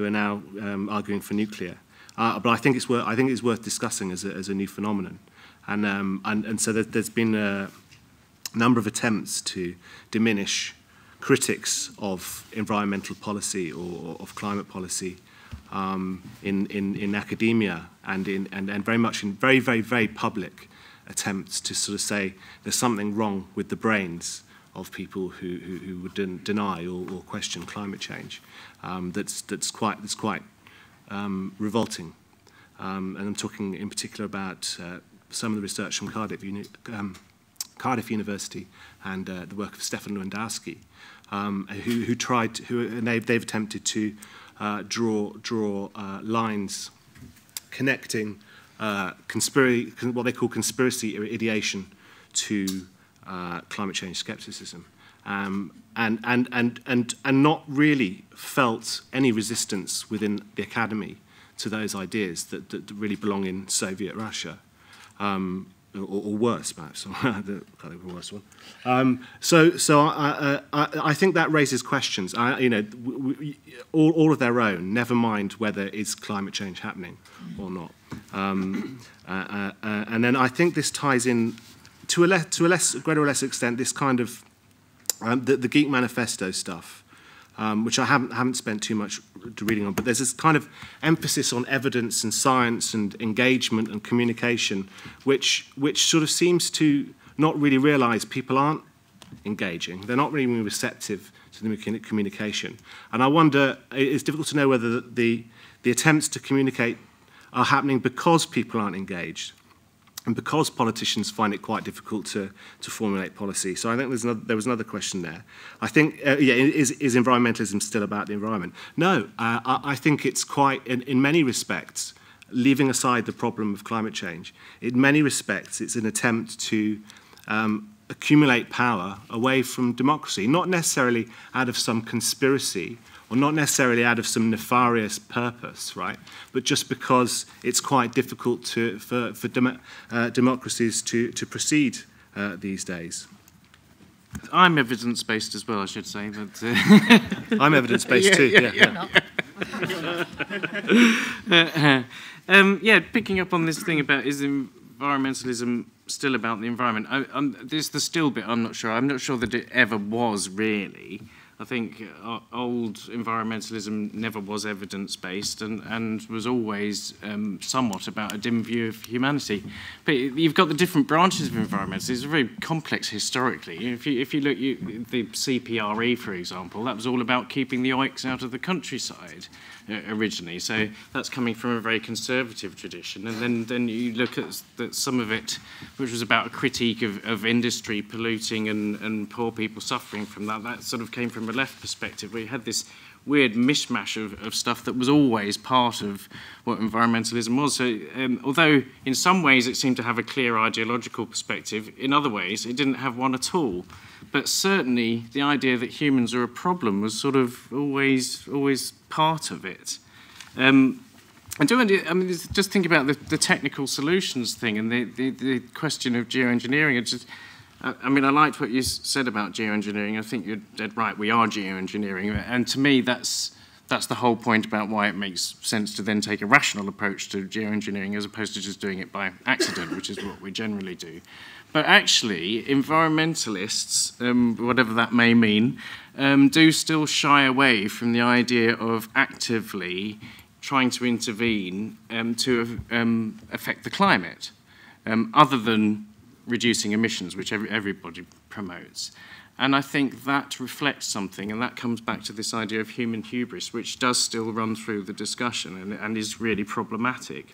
now arguing for nuclear. But I think it's worth discussing as a new phenomenon. And so there's been a number of attempts to diminish critics of environmental policy or of climate policy in academia and very much in very public attempts to sort of say there's something wrong with the brains of people who would deny or question climate change. That's quite revolting. And I'm talking in particular about some of the research from Cardiff University and the work of Stefan Lewandowski, they've attempted to draw lines connecting what they call conspiracy ideation to climate change skepticism, and not really felt any resistance within the academy to those ideas that really belong in Soviet Russia, or worse, perhaps. The worse one. I think that raises questions. All of their own. Never mind whether is climate change happening or not. And then I think this ties in to a greater or less extent this kind of the Geek Manifesto stuff. Which I haven't spent too much reading on, but there's this kind of emphasis on evidence and science and engagement and communication, which sort of seems to not really realise people aren't engaging. They're not really receptive to the communication. And I wonder, it's difficult to know whether the attempts to communicate are happening because people aren't engaged, and because politicians find it quite difficult to formulate policy. So I think there was another question there. I think, is environmentalism still about the environment? No, I think it's quite, in many respects, leaving aside the problem of climate change, in many respects it's an attempt to accumulate power away from democracy, not necessarily out of some conspiracy, or not necessarily out of some nefarious purpose, right? But just because it's quite difficult for democracies to proceed these days. I'm evidence-based as well, I should say. But I'm evidence-based too. Yeah, picking up on this thing about is environmentalism still about the environment? There's the still bit. I'm not sure. I'm not sure that it ever was really. I think old environmentalism never was evidence-based and was always somewhat about a dim view of humanity. But you've got the different branches of environmentalism. It's very complex historically. If you look at the CPRE, for example, that was all about keeping the oiks out of the countryside originally. So that's coming from a very conservative tradition. And then you look at some of it, which was about a critique of industry polluting and poor people suffering from that. That sort of came from a left perspective, where you had this weird mishmash of stuff that was always part of what environmentalism was. So, although in some ways it seemed to have a clear ideological perspective, in other ways it didn't have one at all. But certainly the idea that humans are a problem was sort of always part of it. Just think about the technical solutions thing and the question of geoengineering. I liked what you said about geoengineering. I think you're dead right. We are geoengineering, and to me, that's that's the whole point about why it makes sense to then take a rational approach to geoengineering as opposed to just doing it by accident, which is what we generally do. But actually, environmentalists, whatever that may mean, do still shy away from the idea of actively trying to intervene to affect the climate, other than reducing emissions, which everybody promotes. And I think that reflects something, and that comes back to this idea of human hubris, which does still run through the discussion and is really problematic.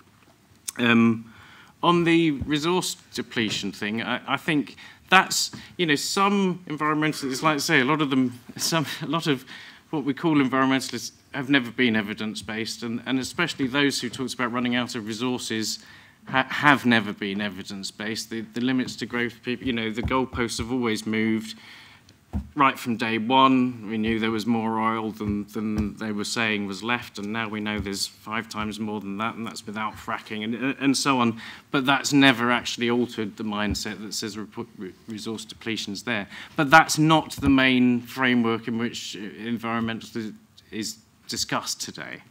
On the resource depletion thing, I think that's, some environmentalists, like I say, a lot of what we call environmentalists have never been evidence-based, and especially those who talks about running out of resources have never been evidence-based. The limits to growth, the goalposts have always moved. Right from day one, we knew there was more oil than they were saying was left, and now we know there's 5 times more than that, and that's without fracking, and so on. But that's never actually altered the mindset that says resource depletion's there. But that's not the main framework in which environmentalism is discussed today.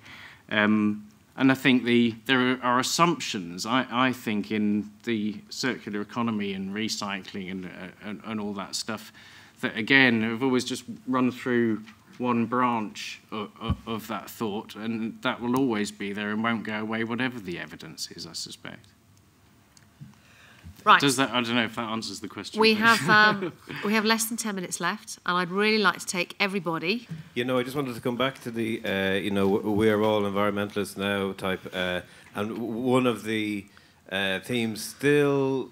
And I think there are assumptions, I think, in the circular economy and recycling and all that stuff that, again, have always just run through one branch of that thought, and that will always be there and won't go away, whatever the evidence is, I suspect. Right. I don't know if that answers the question. We have less than 10 minutes left, and I'd really like to take everybody. I just wanted to come back to the, we're all environmentalists now type, and one of the themes still,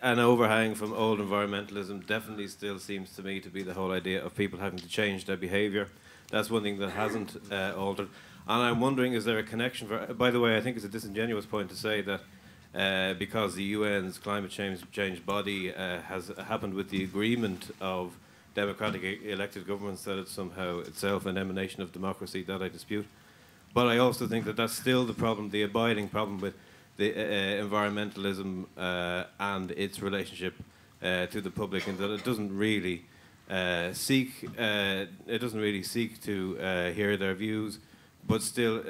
an overhang from old environmentalism definitely still seems to me to be the whole idea of people having to change their behaviour. That's one thing that hasn't altered. And I'm wondering, is there a connection by the way, I think it's a disingenuous point to say that because the UN's climate change body has happened with the agreement of democratic elected governments, that it's somehow itself an emanation of democracy. That I dispute. But I also think that that's still the problem, the abiding problem with the environmentalism and its relationship to the public, and that it doesn't really seek to hear their views, but still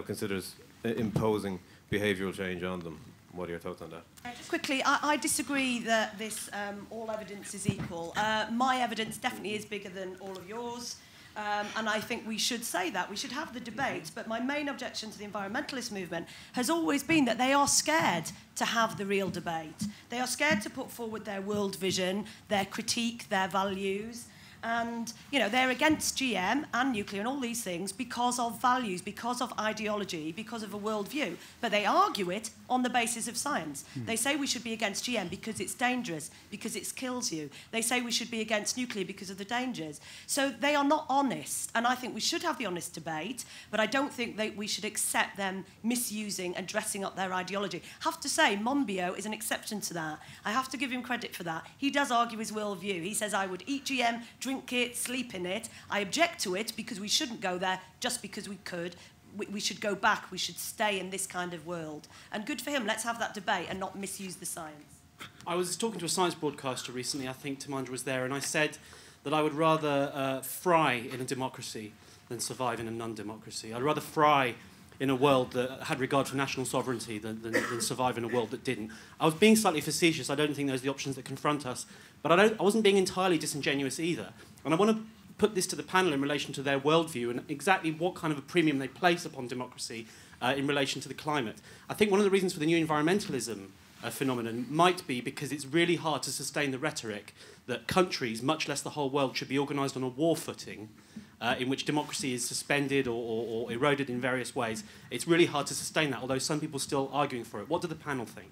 considers imposing behavioural change on them. What are your thoughts on that? Just quickly, I disagree that this all evidence is equal. My evidence definitely is bigger than all of yours. And I think we should say that. We should have the debate. But my main objection to the environmentalist movement has always been that they are scared to have the real debate. They are scared to put forward their world vision, their critique, their values. And, they're against GM and nuclear and all these things because of values, because of ideology, because of a worldview. But they argue it on the basis of science. They say we should be against GM because it's dangerous, because it kills you. They say we should be against nuclear because of the dangers. So they are not honest. And I think we should have the honest debate, but I don't think that we should accept them misusing and dressing up their ideology. I have to say, Monbiot is an exception to that. I have to give him credit for that. He does argue his worldview. He says, I would eat GM, drink it, sleep in it. I object to it because we shouldn't go there just because we could. We should go back. We should stay in this kind of world. And good for him. Let's have that debate and not misuse the science. I was talking to a science broadcaster recently. I think Timandra was there, and I said that I would rather fry in a democracy than survive in a non-democracy. I'd rather fry in a world that had regard for national sovereignty than survive in a world that didn't. I was being slightly facetious. I don't think those are the options that confront us. But I wasn't being entirely disingenuous either. And I want to put this to the panel in relation to their worldview and exactly what kind of a premium they place upon democracy in relation to the climate. I think one of the reasons for the new environmentalism phenomenon might be because it's really hard to sustain the rhetoric that countries, much less the whole world, should be organised on a war footing in which democracy is suspended or eroded in various ways. It's really hard to sustain that, although some people are still arguing for it. What do the panel think?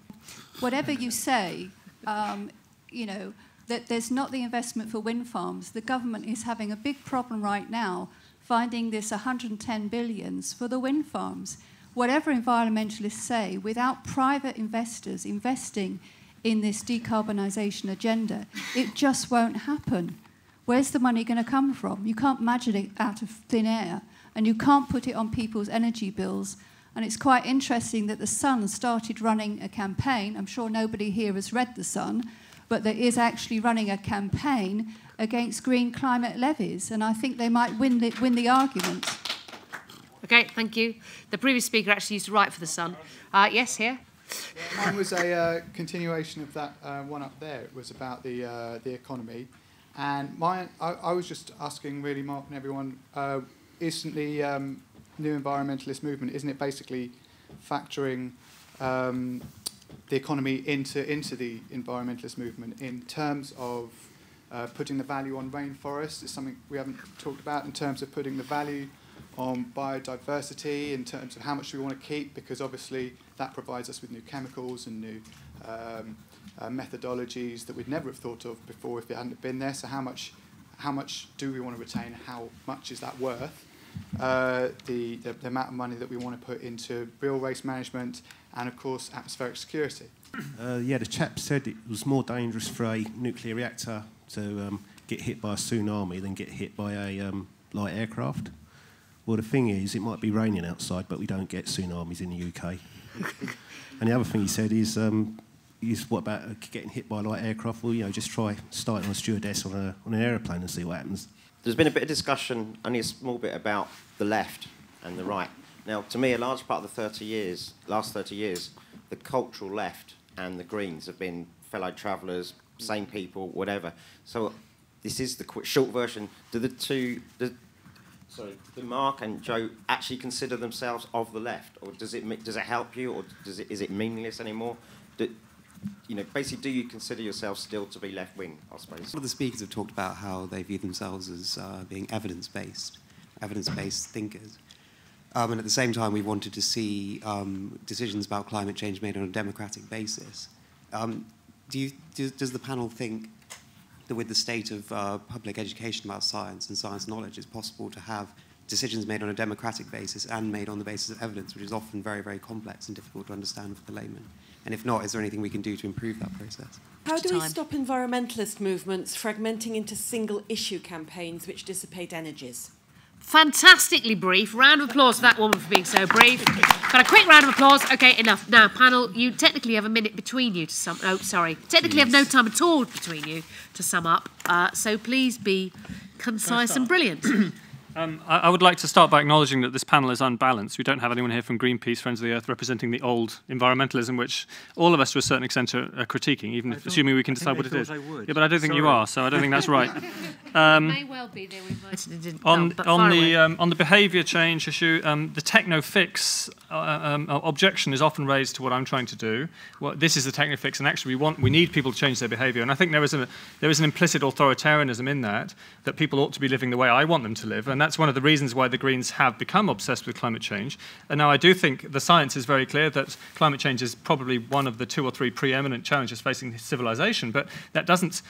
Whatever you say, that there's not the investment for wind farms. The government is having a big problem right now finding this 110 billions for the wind farms. Whatever environmentalists say, without private investors investing in this decarbonisation agenda, it just won't happen. Where's the money going to come from? You can't imagine it out of thin air, and you can't put it on people's energy bills. And it's quite interesting that The Sun started running a campaign. I'm sure nobody here has read The Sun, but there is actually running a campaign against green climate levies, and I think they might win the argument. Okay, thank you. The previous speaker actually used to write for The Sun. Yes, here. Yeah, mine was a continuation of that one up there. It was about the economy. And I was just asking, really, Mark and everyone, isn't the new environmentalist movement, isn't it basically factoring the economy into the environmentalist movement in terms of putting the value on rainforests? It's something we haven't talked about in terms of putting the value on biodiversity, in terms of how much we want to keep, because obviously that provides us with new chemicals and new methodologies that we'd never have thought of before if it hadn't been there. So how much do we want to retain? How much is that worth? The amount of money that we want to put into real waste management and, of course, atmospheric security. Yeah, the chap said it was more dangerous for a nuclear reactor to get hit by a tsunami than get hit by a light aircraft. Well, the thing is, it might be raining outside, but we don't get tsunamis in the UK. And the other thing he said is what about getting hit by a light aircraft? Well, just try starting on a stewardess on an aeroplane and see what happens. There's been a bit of discussion, only a small bit, about the left and the right. Now, to me, a large part of the last 30 years, the cultural left and the Greens have been fellow travellers, same people, whatever. So this is the short version. Do Mark and Joe actually consider themselves of the left, or does it help you, or is it meaningless anymore? Basically, do you consider yourself still to be left-wing, I suppose? Some of the speakers have talked about how they view themselves as being evidence-based thinkers. And at the same time, we wanted to see decisions about climate change made on a democratic basis. Does the panel think that with the state of public education about science and science knowledge, it's possible to have decisions made on a democratic basis and made on the basis of evidence, which is often very, very complex and difficult to understand for the layman? And if not, is there anything we can do to improve that process? How do we stop environmentalist movements fragmenting into single-issue campaigns which dissipate energies? Fantastically brief. Round of applause for that woman for being so brief. Got a quick round of applause. Okay, enough. Now, panel, you technically have a minute between you to sum... Oh, sorry. Technically have no time at all between you to sum up. So please be concise and brilliant. I would like to start by acknowledging that this panel is unbalanced. We don't have anyone here from Greenpeace, Friends of the Earth, representing the old environmentalism, which all of us to a certain extent are critiquing, even assuming we can decide what it is. Yeah, but I don't think you are, so I don't think that's right. May well be they were invited and didn't. On the behaviour change issue, the techno fix objection is often raised to what I'm trying to do. Well, this is the techno fix, and actually we need people to change their behaviour. And I think there is an implicit authoritarianism in that people ought to be living the way I want them to live, and that's one of the reasons why the Greens have become obsessed with climate change. And now I do think the science is very clear that climate change is probably one of the 2 or 3 preeminent challenges facing civilization, but that doesn't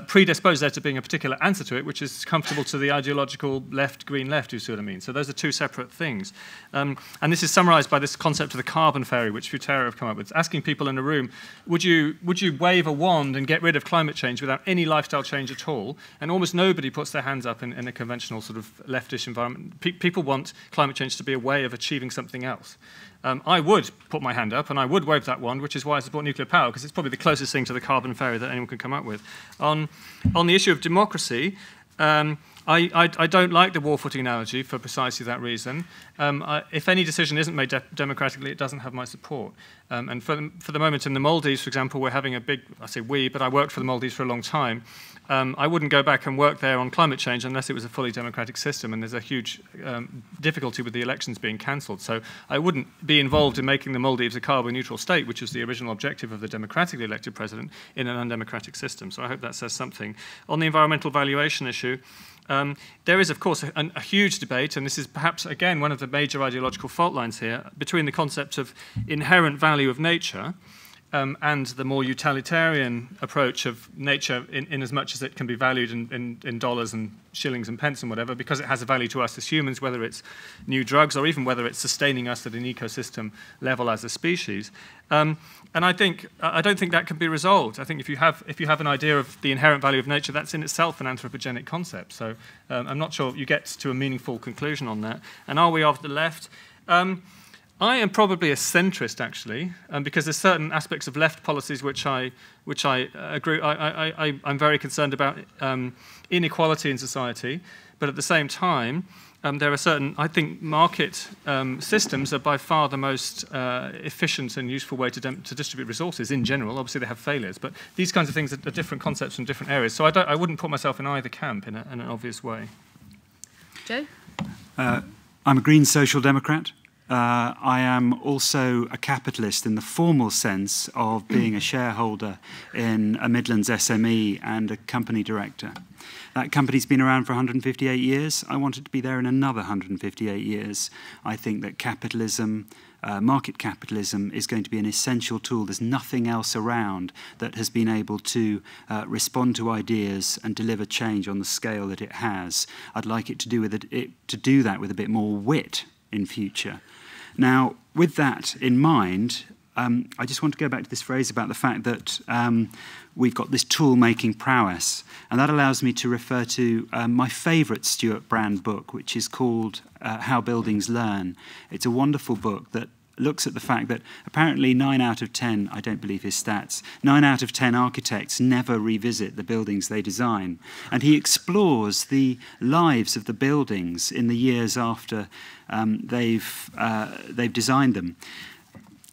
predispose there to being a particular answer to it, which is comfortable to the ideological left, green left, you see what I mean? So those are 2 separate things. And this is summarised by this concept of the carbon fairy, which Futera have come up with. It's asking people in a room, would you wave a wand and get rid of climate change without any lifestyle change at all? And almost nobody puts their hands up in a conventional sort of leftish environment. People want climate change to be a way of achieving something else. I would put my hand up and I would wave that wand, which is why I support nuclear power, because it's probably the closest thing to the carbon fairy that anyone can come up with. On the issue of democracy, I don't like the war footing analogy for precisely that reason. If any decision isn't made democratically, it doesn't have my support. And for the moment in the Maldives, for example, we're having a big, I say we, but I worked for the Maldives for a long time. I wouldn't go back and work there on climate change unless it was a fully democratic system, and there's a huge difficulty with the elections being cancelled. So I wouldn't be involved in making the Maldives a carbon neutral state, which was the original objective of the democratically elected president, in an undemocratic system. So I hope that says something. On the environmental valuation issue, there is, of course, a huge debate, and this is perhaps, again, one of the major ideological fault lines here, between the concept of inherent value of nature and the more utilitarian approach of nature in as much as it can be valued in dollars and shillings and pence and whatever, because it has a value to us as humans, whether it's new drugs or even whether it's sustaining us at an ecosystem level as a species. And I don't think that can be resolved. I think if you have an idea of the inherent value of nature, that's in itself an anthropogenic concept. So I'm not sure you get to a meaningful conclusion on that. And are we of the left? I am probably a centrist, actually, because there's certain aspects of left policies which I agree. I'm very concerned about inequality in society, but at the same time, there are certain, I think, market systems are by far the most efficient and useful way to distribute resources in general. Obviously, they have failures, but these kinds of things are different concepts from different areas. So I wouldn't put myself in either camp in an obvious way. Joe? I'm a Green Social Democrat. I am also a capitalist in the formal sense of being a shareholder in a Midlands SME and a company director. That company's been around for 158 years. I wanted to be there in another 158 years. I think that capitalism, market capitalism, is going to be an essential tool. There's nothing else around that has been able to respond to ideas and deliver change on the scale that it has. I'd like it to do that with a bit more wit in future. Now, with that in mind, I just want to go back to this phrase about the fact that we've got this tool-making prowess, and that allows me to refer to my favourite Stuart Brand book, which is called How Buildings Learn. It's a wonderful book that looks at the fact that apparently 9 out of 10, I don't believe his stats, 9 out of 10 architects never revisit the buildings they design. And he explores the lives of the buildings in the years after they've designed them.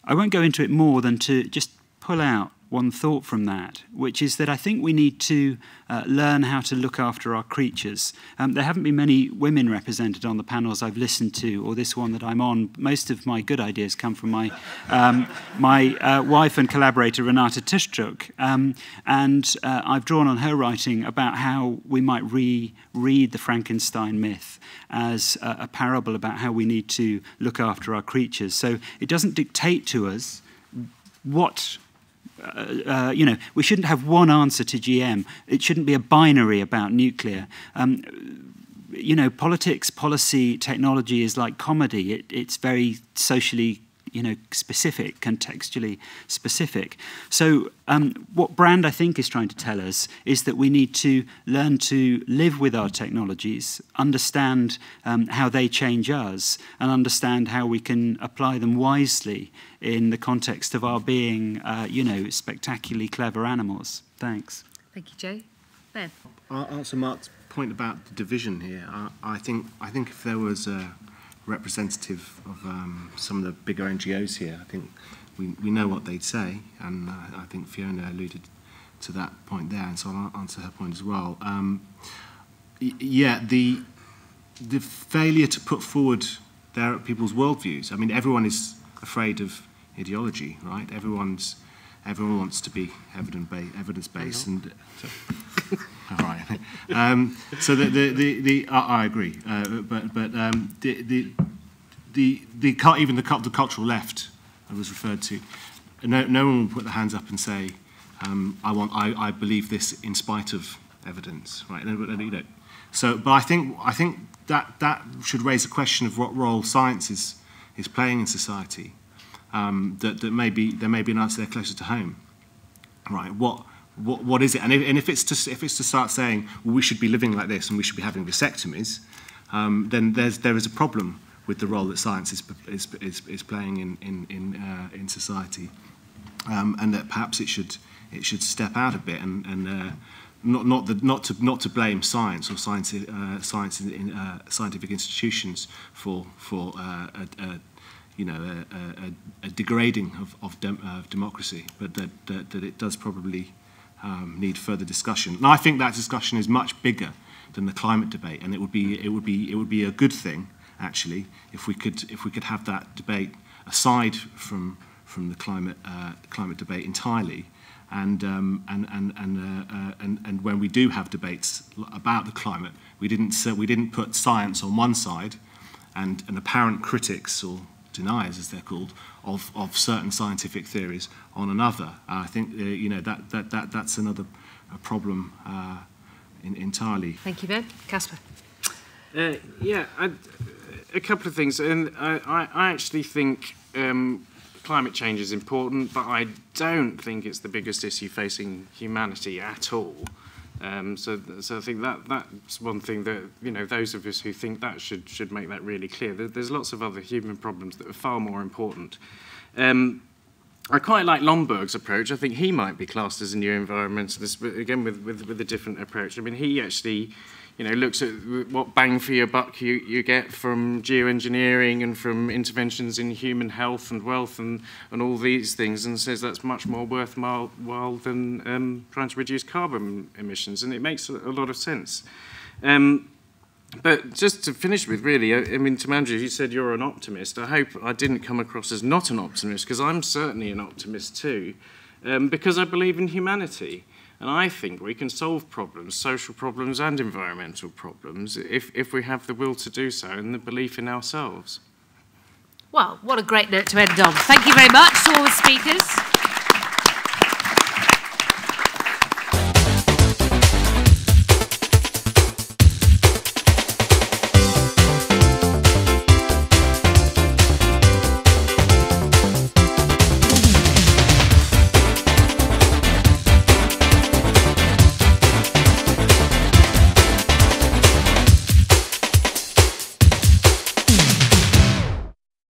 I won't go into it more than to just pull out one thought from that, which is that I think we need to learn how to look after our creatures. There haven't been many women represented on the panels I've listened to, or this one that I'm on. Most of my good ideas come from my wife and collaborator, Renata Tischtruk, and I've drawn on her writing about how we might reread the Frankenstein myth as a parable about how we need to look after our creatures. So it doesn't dictate to us what... we shouldn't have one answer to GM. It shouldn't be a binary about nuclear. Politics, policy, technology is like comedy. It's very socially, specific, contextually specific. So what Brand, I think, is trying to tell us is that we need to learn to live with our technologies, understand how they change us, and understand how we can apply them wisely in the context of our being, spectacularly clever animals. Thanks. Thank you, Joe. Ben? I'll answer Mark's point about the division here. I think if there was a representative of some of the bigger NGOs here, I think we know what they'd say, and I think Fiona alluded to that point there, and so I'll answer her point as well. The failure to put forward people's worldviews. I mean, everyone is afraid of ideology, right? Everyone wants to be evidence-based, and all right. So I agree, but even the cultural left was referred to. No one will put their hands up and say, I believe this in spite of evidence, right? So, but I think that should raise a question of what role science is playing in society. That there may be an answer there closer to home, right? What is it? And if it's to start saying, well, we should be living like this and we should be having vasectomies, then there is a problem with the role that science is playing in society, and that perhaps it should step out a bit and not to blame science or scientific institutions for a degrading of democracy, but that it does probably need further discussion. And I think that discussion is much bigger than the climate debate, and it would be a good thing actually if we could have that debate aside from the climate debate entirely, and when we do have debates about the climate, we didn't put science on one side and apparent critics or deniers, as they're called, of certain scientific theories on another. I think that's another problem entirely. Thank you, Ben. Casper. A couple of things, and I actually think climate change is important, but I don't think it's the biggest issue facing humanity at all. So I think that's one thing that those of us who think that should make that really clear. There's lots of other human problems that are far more important. I quite like Lomborg's approach. I think he might be classed as a new environmentalist, but again with a different approach. I mean, he actually, looks at what bang for your buck you get from geoengineering and from interventions in human health and wealth and all these things, and says that's much more worthwhile than trying to reduce carbon emissions, and it makes a lot of sense. But just to finish with, really, I mean, to Andrew, you said you're an optimist. I hope I didn't come across as not an optimist, because I'm certainly an optimist too, because I believe in humanity. And I think we can solve problems, social problems and environmental problems, if we have the will to do so and the belief in ourselves. Well, what a great note to end on. Thank you very much to all the speakers.